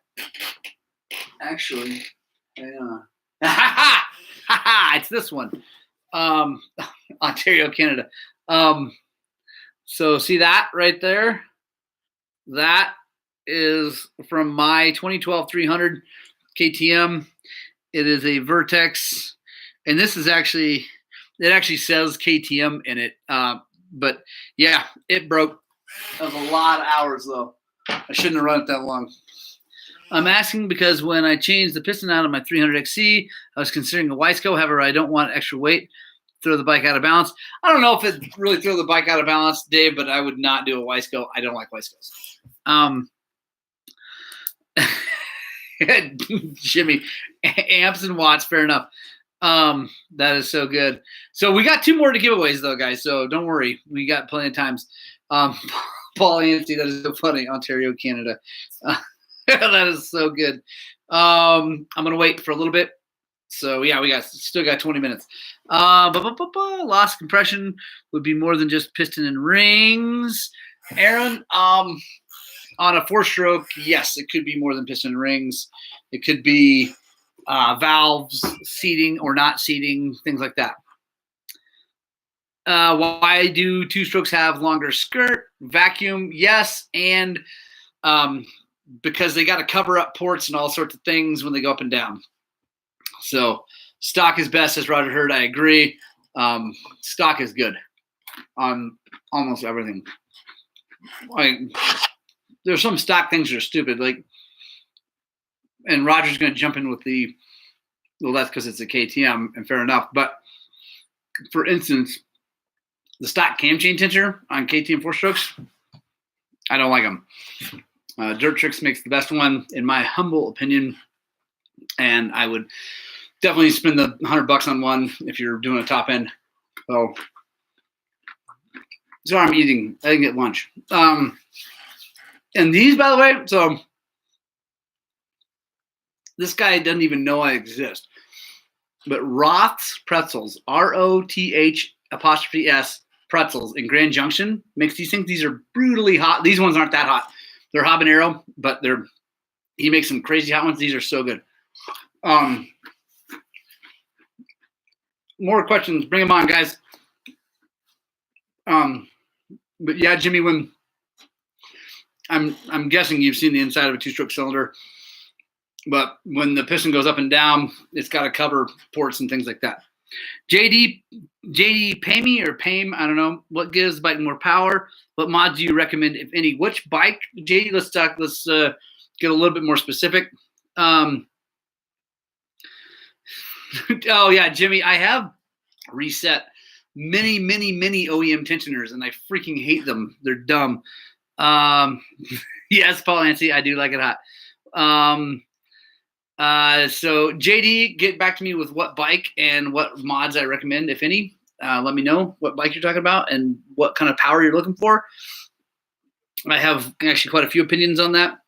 Actually, it's this one. Ontario, Canada. So see that right there? That is from my 2012 300 KTM. It is a Vertex, and this is it actually says KTM in it. But yeah, it broke. That was a lot of hours though. I shouldn't have run it that long. I'm asking because when I changed the piston out of my 300 XC, I was considering a Wiseco. However, I don't want extra weight, throw the bike out of balance. I don't know if it really throw the bike out of balance, Dave, but I would not do a Wiseco. I don't like Wisecos. Jimmy, amps and watts, fair enough. That is so good. So we got 2 more to giveaways though, guys. So don't worry, we got plenty of times. Paul Yancey, that is so funny. Ontario, Canada. That is so good. I'm gonna wait for a little bit. So yeah, we still got 20 minutes. Loss compression would be more than just piston and rings. Aaron, on a 4-stroke, yes, it could be more than piston and rings. It could be valves, seating or not seating, things like that. Why do 2-strokes have longer skirt? Vacuum, yes, and because they got to cover up ports and all sorts of things when they go up and down. So stock is best, as Roger heard. I agree. Stock is good on almost everything. Like, there's some stock things that are stupid, like, and Roger's going to jump in with well, that's because it's a KTM, and fair enough. But for instance, the stock cam chain tensioner on KTM 4-strokes, I don't like them. Dirt Tricks makes the best one, in my humble opinion, and I would definitely spend the $100 on one if you're doing a top end. So I'm eating. I didn't get lunch. And these, by the way, so this guy doesn't even know I exist. But Roth's Pretzels, ROTH' Pretzels in Grand Junction makes these things. These are brutally hot. These ones aren't that hot. They're habanero, but he makes some crazy hot ones. These are so good. More questions. Bring them on, guys. But yeah, Jimmy, when I'm guessing you've seen the inside of a 2-stroke cylinder, but when the piston goes up and down, it's got to cover ports and things like that. JD, Pame or Pame, I don't know. What gives the bike more power? What mods do you recommend, if any? Which bike, JD? Let's get a little bit more specific. Oh yeah, Jimmy, I have reset many OEM tensioners, and I freaking hate them. They're dumb. Yes, Paul Nancy, I do like it hot. So JD, get back to me with what bike and what mods I recommend, if any. Let me know what bike you're talking about and what kind of power you're looking for. I have actually quite a few opinions on that.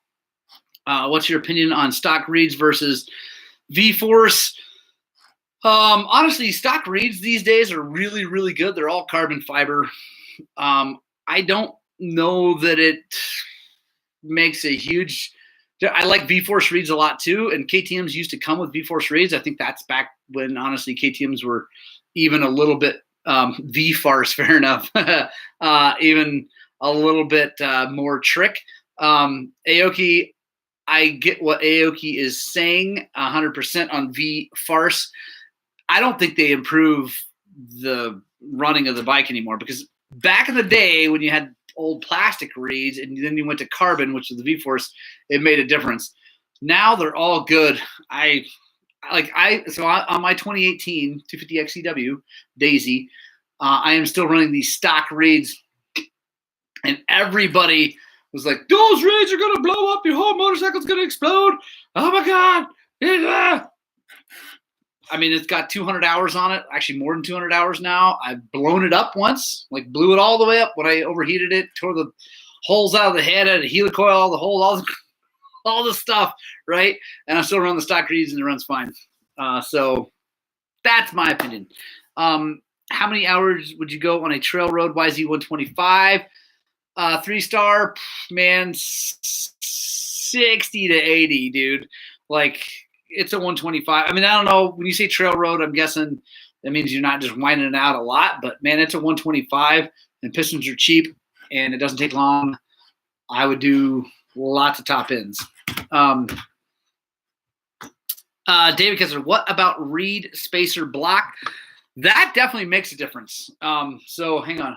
What's your opinion on stock reeds versus V-Force? Honestly, stock reeds these days are really good. They're all carbon fiber. I don't know that it makes a huge. I like V-Force reeds a lot too, and KTMs used to come with V-Force reeds. I think that's back when honestly KTMs were even a little bit V-Farce, fair enough, even a little bit more trick. Aoki, I get what Aoki is saying 100% on V-Farce. I don't think they improve the running of the bike anymore, because back in the day when you had old plastic reeds and then you went to carbon, which is the V-Force, it made a difference. Now they're all good. So on my 2018 250 XCW Daisy, I am still running these stock reeds, and everybody was like, "Those reeds are gonna blow up. Your whole motorcycle's gonna explode. Oh my god!" I mean, it's got 200 hours on it, actually more than 200 hours now. I've blown it up once, like blew it all the way up when I overheated it, tore the holes out of the head, had a helicoil, all the holes, all the stuff, right? And I'm still running the stock reeds and it runs fine. So that's my opinion. How many hours would you go on a trail road YZ 125? 3-star, man, 60 to 80, dude. Like, it's a 125. I mean, I don't know. When you say trail road, I'm guessing that means you're not just whining it out a lot. But, man, it's a 125, and pistons are cheap, and it doesn't take long. I would do lots of top ends. David Kessler, what about reed spacer block? That definitely makes a difference. So hang on.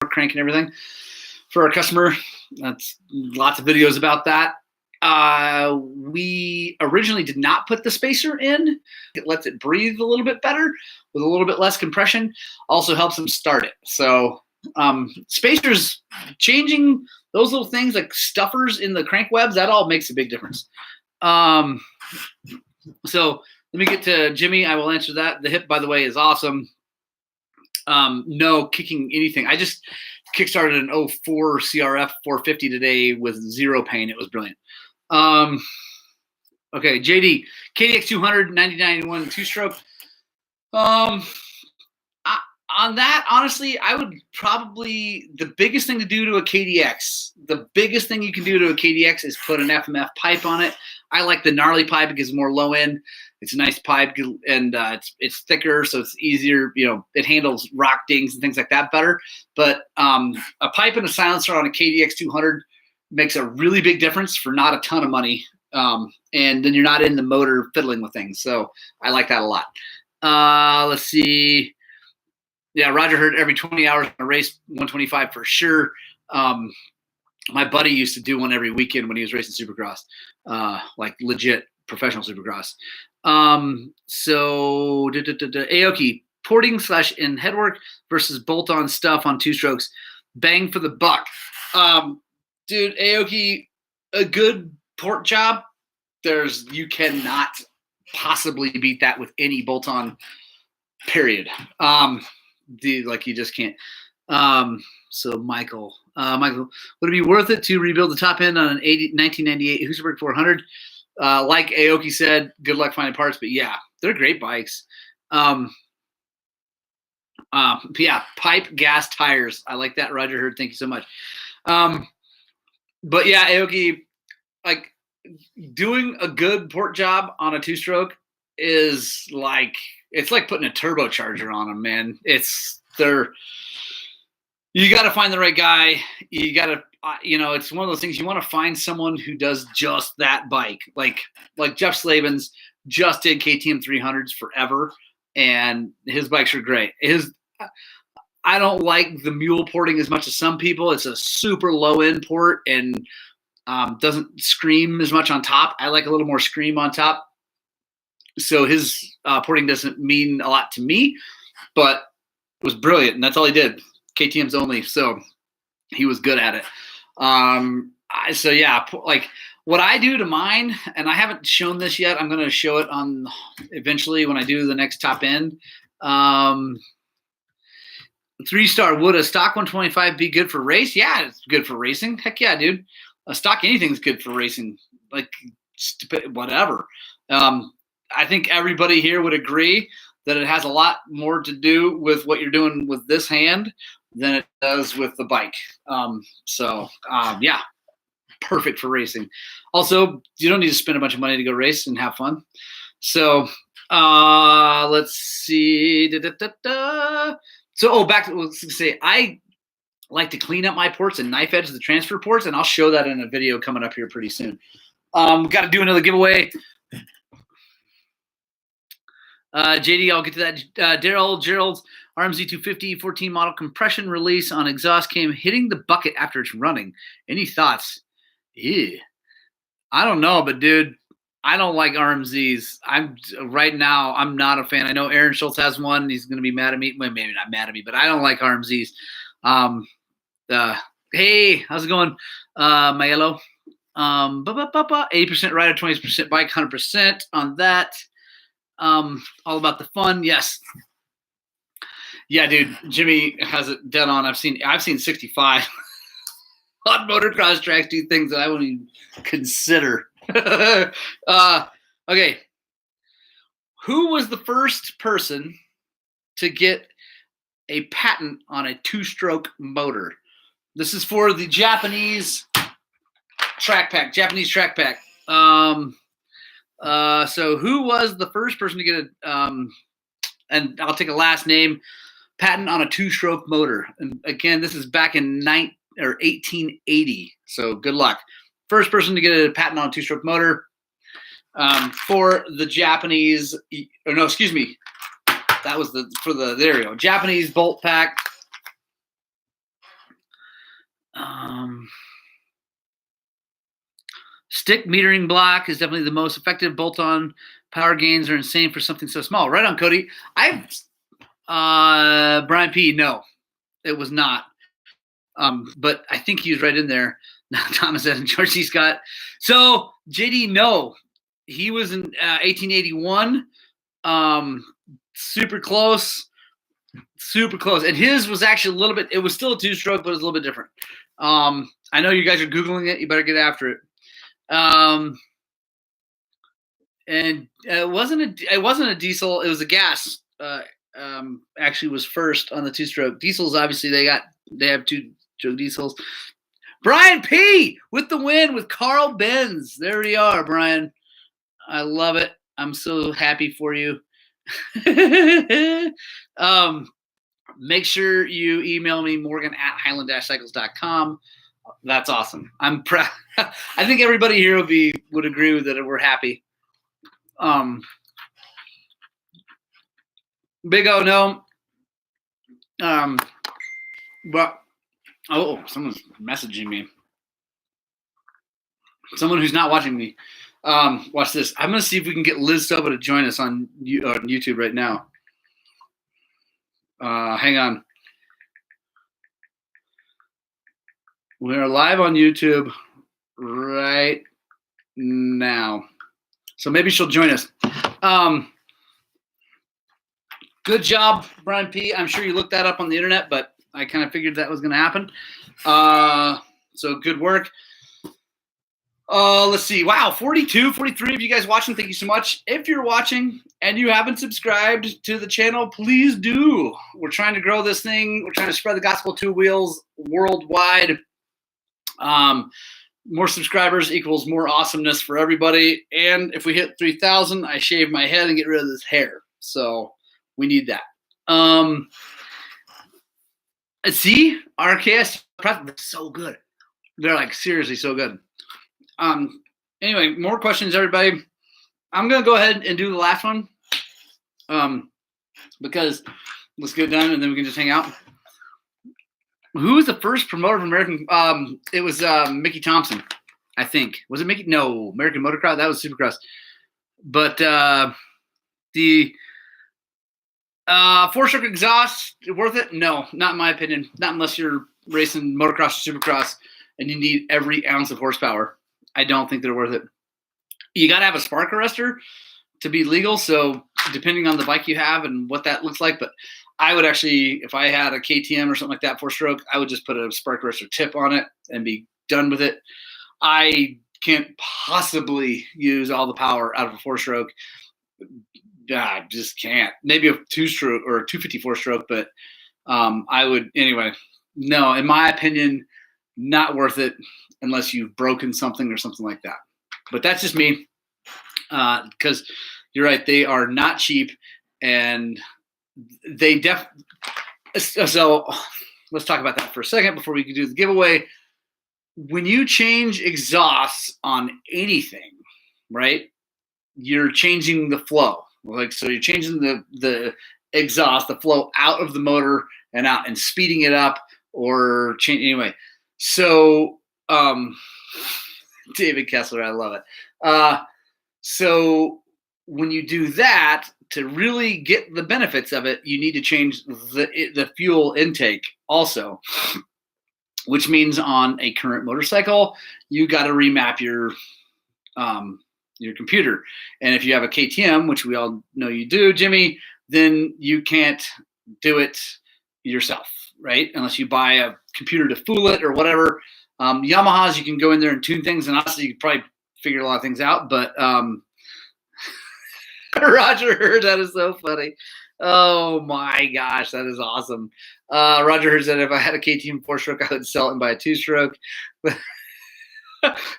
Crank and everything for our customer. That's lots of videos about that. We originally did not put the spacer in. It lets it breathe a little bit better with a little bit less compression. Also helps them start it. So spacers, changing those little things like stuffers in the crank webs, that all makes a big difference. So let me get to Jimmy. I will answer that. The hip, by the way, is awesome. No kicking anything. I just kickstarted an 04 CRF 450 today with zero pain. It was brilliant. Okay, JD, KDX 200, 1991 two-stroke. On that, honestly, I would probably, the biggest thing to do to a KDX, the biggest thing you can do to a KDX is put an FMF pipe on it. I like the gnarly pipe because it's more low end. It's a nice pipe, and it's thicker, so it's easier. You know, it handles rock dings and things like that better. But a pipe and a silencer on a KDX 200 makes a really big difference for not a ton of money. And then you're not in the motor fiddling with things. So I like that a lot. Let's see. Yeah, Roger Hurt every 20 hours in a race, 125 for sure. My buddy used to do one every weekend when he was racing Supercross, like legit professional Supercross. So Aoki, porting / in headwork versus bolt-on stuff on two strokes. Bang for the buck. Dude, Aoki, a good port job. You cannot possibly beat that with any bolt-on, period. Like you just can't. So Michael, would it be worth it to rebuild the top end on an 1998 Husaberg 400? Like Aoki said, good luck finding parts, but yeah, they're great bikes. Yeah, pipe, gas, tires. I like that, Roger Hurd. Thank you so much. But yeah, Aoki, like doing a good port job on a two-stroke is like, it's like putting a turbocharger on them, man. You got to find the right guy. You got to, it's one of those things. You want to find someone who does just that bike. Like Jeff Slavens just did KTM 300s forever, and his bikes are great. I don't like the mule porting as much as some people. It's a super low end port and doesn't scream as much on top. I like a little more scream on top. So his porting doesn't mean a lot to me, but it was brilliant, and that's all he did. KTM's only, so he was good at it. So yeah, like what I do to mine, and I haven't shown this yet. I'm going to show it on eventually when I do the next top end. 3-star, would a stock 125 be good for race? Yeah, it's good for racing. Heck yeah, dude. A stock anything's good for racing. Like whatever. I think everybody here would agree that it has a lot more to do with what you're doing with this hand than it does with the bike. Yeah, perfect for racing. Also, you don't need to spend a bunch of money to go race and have fun. So let's see. So, back to say, I like to clean up my ports and knife edge the transfer ports, and I'll show that in a video coming up here pretty soon. Got to do another giveaway. JD, I'll get to that. Gerald's RMZ 250 14 model compression release on exhaust came hitting the bucket after it's running. Any thoughts? Yeah. I don't know, but dude, I don't like RMZs. Right now, I'm not a fan. I know Aaron Schultz has one. He's going to be mad at me. Well, maybe not mad at me, but I don't like RMZs. Hey, how's it going, my yellow? 80% rider, 20% bike, 100% on that. All about the fun. Yes. Yeah, dude. Jimmy has it dead on. I've seen 65 on motocross tracks do things that I wouldn't even consider. Okay. Who was the first person to get a patent on a two-stroke motor? This is for the Japanese track pack. So who was the first person to get and I'll take a last name, patent on a two-stroke motor? And again, this is back in 1880. So good luck. First person to get a patent on a two-stroke motor for the Japanese. Or no, excuse me. That was there you go. Japanese bolt pack. Stick metering block is definitely the most effective bolt-on. Power gains are insane for something so small. Right on, Cody. Brian P. No, it was not. But I think he was right in there. Thomas and George C. Scott. So JD, no, he was in 1881. Super close. And his was actually a little bit. It was still a two-stroke, but it was a little bit different. I know you guys are Googling it. You better get after it. And it wasn't a diesel. It was a gas. Actually was first on the 2-stroke. Diesels, obviously, they have 2-stroke diesels. Brian P. with the win with Carl Benz. There we are, Brian. I love it. I'm so happy for you. Make sure you email me, morgan@highland-cycles.com. That's awesome. I'm proud. I think everybody here would agree with that. We're happy. Big O, no. But someone's messaging me. Someone who's not watching me. Watch this. I'm gonna see if we can get Liz Soba to join us on YouTube right now. Hang on. We're live on YouTube right now. So maybe she'll join us. Good job, Brian P. I'm sure you looked that up on the internet, but I kind of figured that was going to happen. So good work. Let's see. Wow, 42, 43 of you guys watching. Thank you so much. If you're watching and you haven't subscribed to the channel, please do. We're trying to grow this thing. We're trying to spread the gospel of 2 wheels worldwide. More subscribers equals more awesomeness for everybody. And if we hit 3,000, I shave my head and get rid of this hair. So we need that. See, RKS, they're so good. They're like seriously so good. Anyway, more questions, everybody. I'm gonna go ahead and do the last one. Because let's get it done and then we can just hang out. Who was the first promoter of American? It was Mickey Thompson, I think. Was it Mickey? No, American Motocross. That was Supercross. But the 4-stroke exhaust, worth it? No, not in my opinion. Not unless you're racing motocross or supercross and you need every ounce of horsepower. I don't think they're worth it. You got to have a spark arrestor to be legal. So depending on the bike you have and what that looks like, but I would actually, if I had a KTM or something like that 4-stroke, I would just put a spark arrestor tip on it and be done with it. I can't possibly use all the power out of a 4-stroke. I just can't. Maybe a 2-stroke or a 254-stroke, but I would anyway. No, in my opinion, not worth it unless you've broken something or something like that. But that's just me, because you're right. They are not cheap, and they so let's talk about that for a second before we can do the giveaway. When you change exhausts on anything, right, you're changing the flow. Like, so you're changing the exhaust, the flow out of the motor and out and speeding it up or change anyway. So, David Kessler, I love it. So when you do that, to really get the benefits of it, you need to change the fuel intake also, which means on a current motorcycle, you got to remap your computer. And if you have a KTM, which we all know you do, Jimmy, then you can't do it yourself, right? Unless you buy a computer to fool it or whatever. Yamahas, you can go in there and tune things, and honestly, you can probably figure a lot of things out, but Roger Hurd, that is so funny. Oh my gosh, that is awesome. Roger Hurd said if I had a KTM 4-stroke, I would sell it and buy a 2-stroke.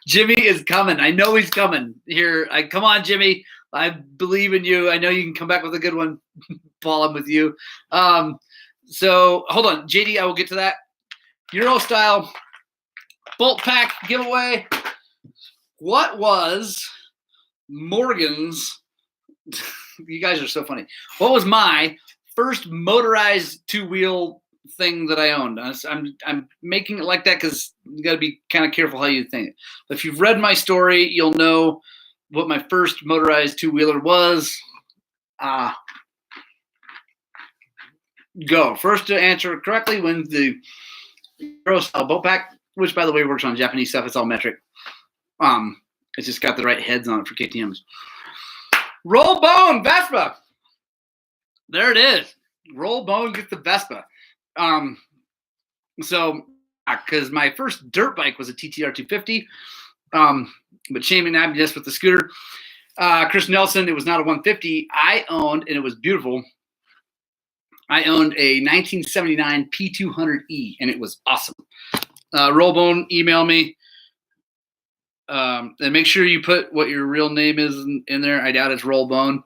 Jimmy is coming. I know he's coming. Here, come on, Jimmy. I believe in you. I know you can come back with a good one. Paul, I'm with you. So hold on, JD, I will get to that. Euro style bolt pack giveaway. What was Morgan's? You guys are so funny. What was my first motorized 2-wheel thing that I owned? I'm making it like that because you got to be kind of careful how you think. But if you've read my story, you'll know what my first motorized 2-wheeler was. Go. First to answer correctly wins the Euro style boat pack, which by the way works on Japanese stuff. It's all metric. It's just got the right heads on it for KTMs. Roll Bone Vespa. There it is. Roll Bone gets the Vespa. So because my first dirt bike was a TTR 250, But Shane McNabb just with the scooter. Chris Nelson, it was not a 150. I owned, and it was beautiful. I owned a 1979 P200E, and it was awesome. Rollbone, email me. And make sure you put what your real name is in there. I doubt it's Rollbone.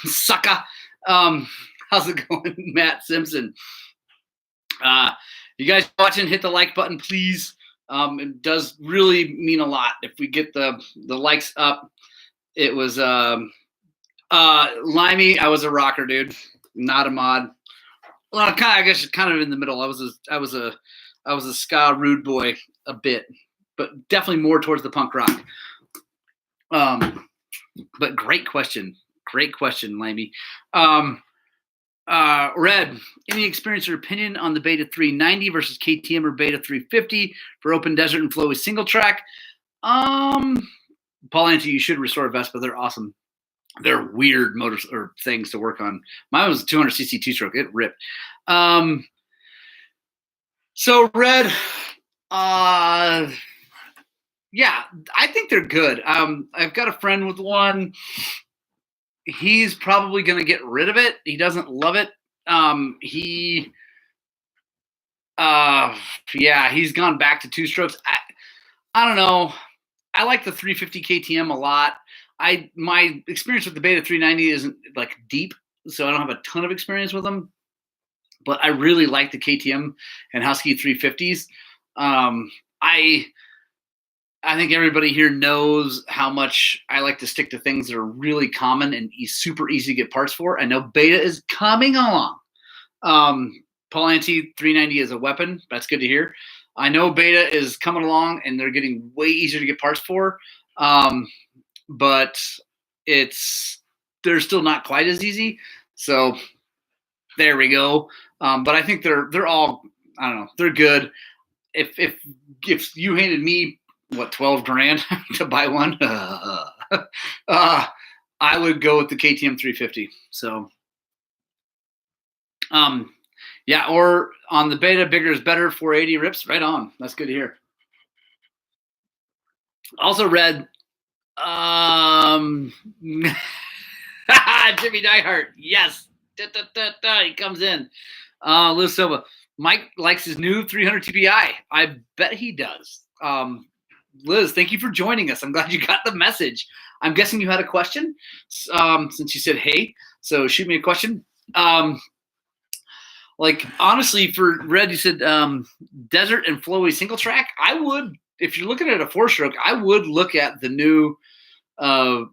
Sucker. How's it going, Matt Simpson? You guys watching, hit the like button, please. It does really mean a lot if we get the likes up. It was Limey. I was a rocker, dude, not a mod. Well, I guess kind of in the middle. I was a ska rude boy a bit, but definitely more towards the punk rock. But great question, Limey. Red, any experience or opinion on the Beta 390 versus KTM or Beta 350 for open desert and flowy single track? Paul Anthony, you should restore a Vespa. They're awesome. They're weird motors or things to work on. Mine was a 200cc two-stroke. It ripped. So Red, yeah, I think they're good. I've got a friend with one. He's probably going to get rid of it. He doesn't love it. He's gone back to two strokes. I don't know. I like the 350 KTM a lot. My experience with the Beta 390 isn't like deep, so I don't have a ton of experience with them. But I really like the KTM and Husky 350s. I think everybody here knows how much I like to stick to things that are really common and super easy to get parts for. I know Beta is coming along. Paul Anti 390 is a weapon. That's good to hear. I know Beta is coming along and they're getting way easier to get parts for. But they're still not quite as easy. So there we go. But I think they're all, I don't know, they're good. If you handed me what, 12 grand to buy one, I would go with the KTM 350. So, yeah, or on the Beta, bigger is better, 480 rips, right on. That's good to hear. Also Red, Jimmy Diehart, yes, he comes in. Liz Silva, Mike likes his new 300 TPI. I bet he does. Liz, thank you for joining us. I'm glad you got the message. I'm guessing you had a question since you said hey. So shoot me a question. Like honestly, for Red, you said desert and flowy single track. I would, if you're looking at a 4-stroke, I would look at the new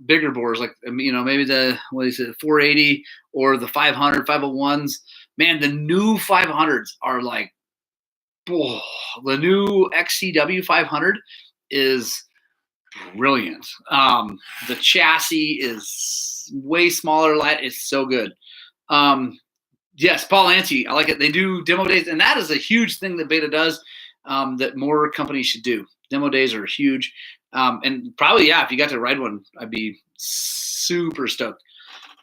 bigger bores, like maybe the 480 or the 500, 501s. Man, the new 500s are like, the new XCW 500 is brilliant. The chassis is way smaller, light. It's so good. Yes, Paul Anti, I like it. They do demo days, and that is a huge thing that Beta does that more companies should do. Demo days are huge. And probably, yeah, if you got to ride one, I'd be super stoked.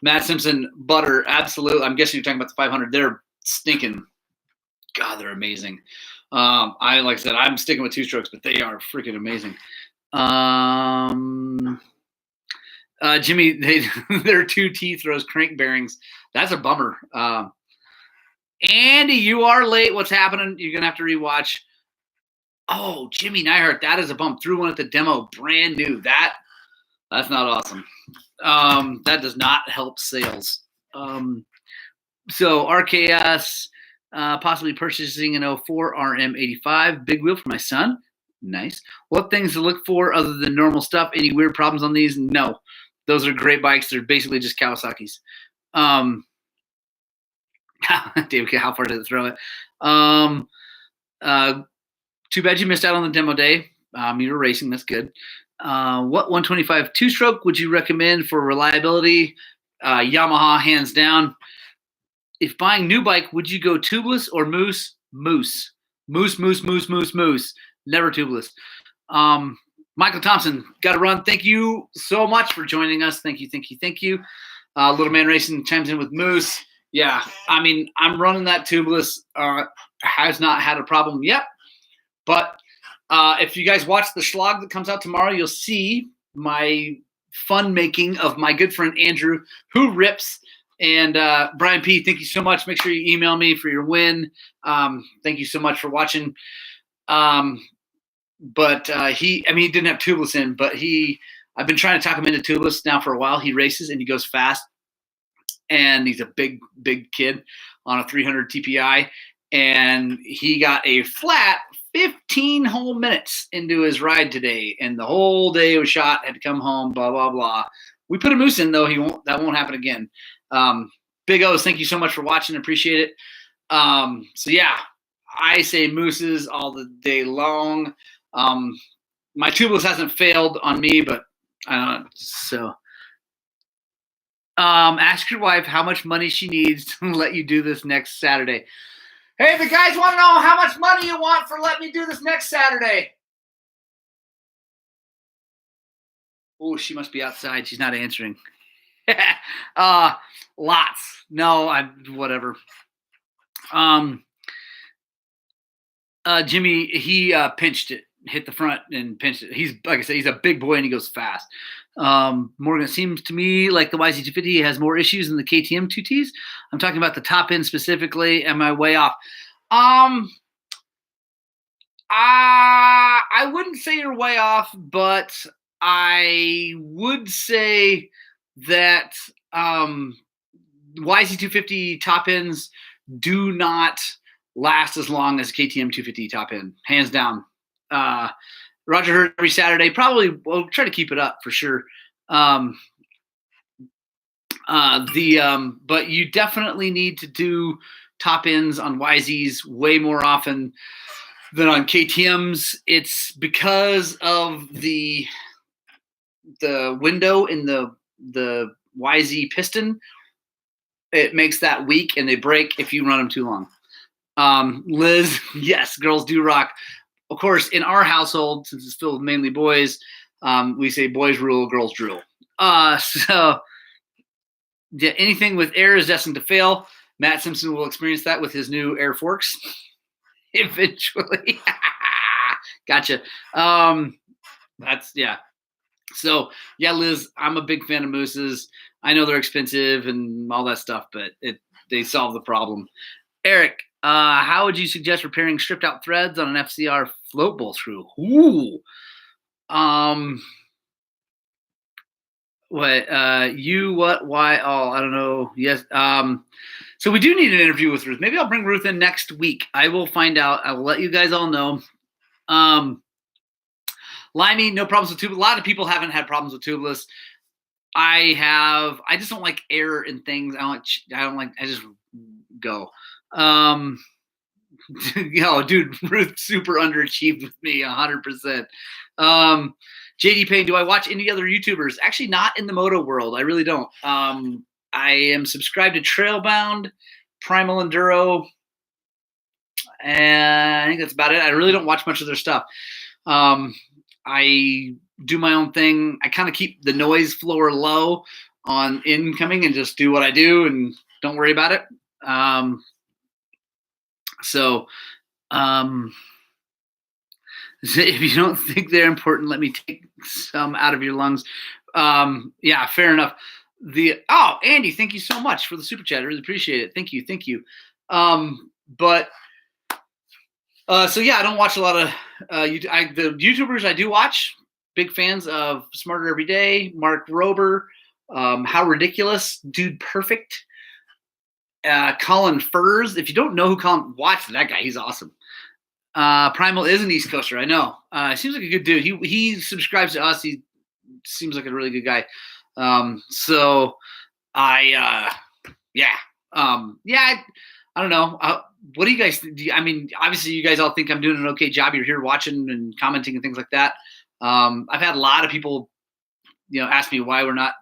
Matt Simpson, butter, absolutely. I'm guessing you're talking about the 500. They're stinking. God, they're amazing. Like I said, I'm sticking with 2-strokes, but they are freaking amazing. Jimmy, their 2T throws crank bearings. That's a bummer. Andy, you are late. What's happening? You're gonna have to rewatch. Oh, Jimmy Neihart, that is a bump. Threw one at the demo, brand new. That's not awesome. That does not help sales. So RKS, possibly purchasing an 04 RM85 big wheel for my son. Nice. What things to look for other than normal stuff? Any weird problems on these? No. Those are great bikes. They're basically just Kawasaki's. David, how far did it throw it? Too bad you missed out on the demo day. You were racing. That's good. What 125 2-stroke would you recommend for reliability? Yamaha, hands down. If buying new bike, would you go tubeless or moose? Moose. Never tubeless. Michael Thompson, got to run. Thank you so much for joining us. Thank you. Little Man Racing chimes in with moose. Yeah, I mean, I'm running that tubeless. Has not had a problem yet, but If you guys watch the Schlog that comes out tomorrow, you'll see my fun making of my good friend Andrew, who rips. And Brian P., thank you so much. Make sure you email me for your win. Thank you so much for watching. But he didn't have tubeless in, but I've been trying to talk him into tubeless now for a while. He races and he goes fast, and he's a big kid on a 300 TPI, and he got a flat 15 whole minutes into his ride today, and the whole day was shot, had to come home, blah, blah, blah. We put a moose in, though. That won't happen again. Big O's, thank you so much for watching. Appreciate it. So, yeah, I say mooses all the day long. My tubeless hasn't failed on me, but I don't know. So, ask your wife how much money she needs to let you do this next Saturday. Hey, the guys want to know how much money you want for letting me do this next Saturday. Oh, she must be outside. She's not answering. Lots. No, whatever. Jimmy, he pinched it, hit the front and pinched it. He's, like I said, he's a big boy and he goes fast. Morgan, it seems to me like the YZ250 has more issues than the KTM 2Ts. I'm talking about the top end specifically. Am I way off? I wouldn't say you're way off, but I would say that YZ250 top ends do not last as long as KTM 250 top end, hands down. Roger Hurt every Saturday. Probably we'll try to keep it up for sure. But you definitely need to do top ends on YZs way more often than on KTMs. It's because of the window in the YZ piston. It makes that weak and they break if you run them too long. Liz, yes, girls do rock. Of course, in our household, since it's still mainly boys, we say boys rule, girls drool. So yeah, anything with air is destined to fail. Matt Simpson will experience that with his new air forks eventually. Gotcha. Yeah. So yeah, Liz, I'm a big fan of mooses. I know they're expensive and all that stuff, but they solve the problem. Eric, how would you suggest repairing stripped out threads on an FCR float bowl screw? Ooh. Why, all? I don't know. Yes. So we do need an interview with Ruth. Maybe I'll bring Ruth in next week. I will find out. I will let you guys all know. Limey, no problems with tubeless. A lot of people haven't had problems with tubeless. I just don't like air in things. I just go. Dude, Ruth super underachieved with me 100%. JD Payne, do I watch any other YouTubers? Actually, not in the moto world. I really don't. I am subscribed to Trailbound, Primal Enduro, and I think that's about it. I really don't watch much of their stuff. I do my own thing. I kind of keep the noise floor low on incoming and just do what I do and don't worry about it. If you don't think they're important, let me take some out of your lungs. Yeah, fair enough. Andy, thank you so much for the super chat. I really appreciate it. Thank you. So yeah, I don't watch a lot of the YouTubers I do watch. Big fans of Smarter Every Day, Mark Rober, How Ridiculous, Dude Perfect, Colin Furs. If you don't know who Colin, watch that guy. He's awesome. Primal is an East Coaster. I know. Seems like a good dude. He subscribes to us. He seems like a really good guy. I don't know. What do you guys think? Obviously you guys all think I'm doing an okay job. You're here watching and commenting and things like that. I've had a lot of people, ask me why we're not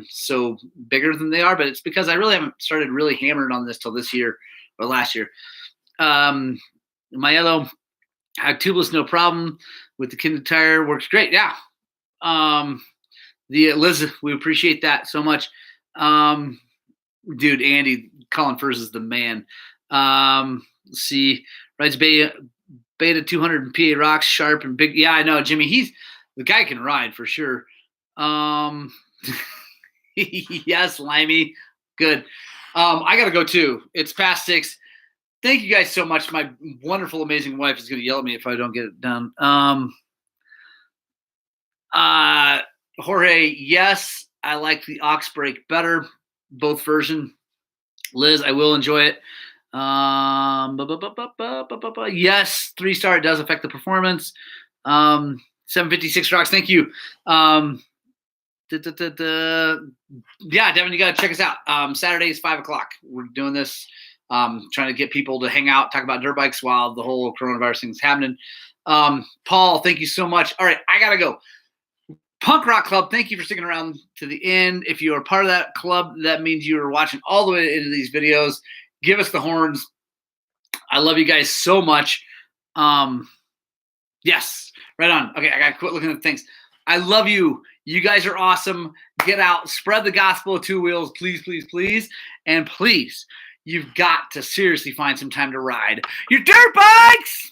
so bigger than they are, but it's because I really haven't started really hammering on this till this year or last year. My yellow tubeless, no problem with the Kinder tire, works great. Yeah. The Liz, we appreciate that so much. Dude, Andy, Colin Furs is the man. Let's see, rides Beta 200 PA rocks, sharp and big. Yeah, I know, Jimmy. The guy can ride for sure. Yes, Limey. Good. I got to go too. It's past 6. Thank you guys so much. My wonderful, amazing wife is going to yell at me if I don't get it done. Jorge, yes, I like the aux brake better. Both version. Liz, I will enjoy it. Yes, 3-star. It does affect the performance. 756 rocks. Thank you. Yeah, Devin, you got to check us out. Saturday is 5 o'clock. We're doing this, trying to get people to hang out, talk about dirt bikes while the whole coronavirus thing is happening. Paul, thank you so much. All right, I got to go. Punk Rock Club, thank you for sticking around to the end. If you are part of that club, that means you are watching all the way into these videos. Give us the horns. I love you guys so much. Yes, right on. Okay, I got to quit looking at things. I love you. You guys are awesome. Get out. Spread the gospel of 2 wheels, please, please, please. And please, you've got to seriously find some time to ride your dirt bikes.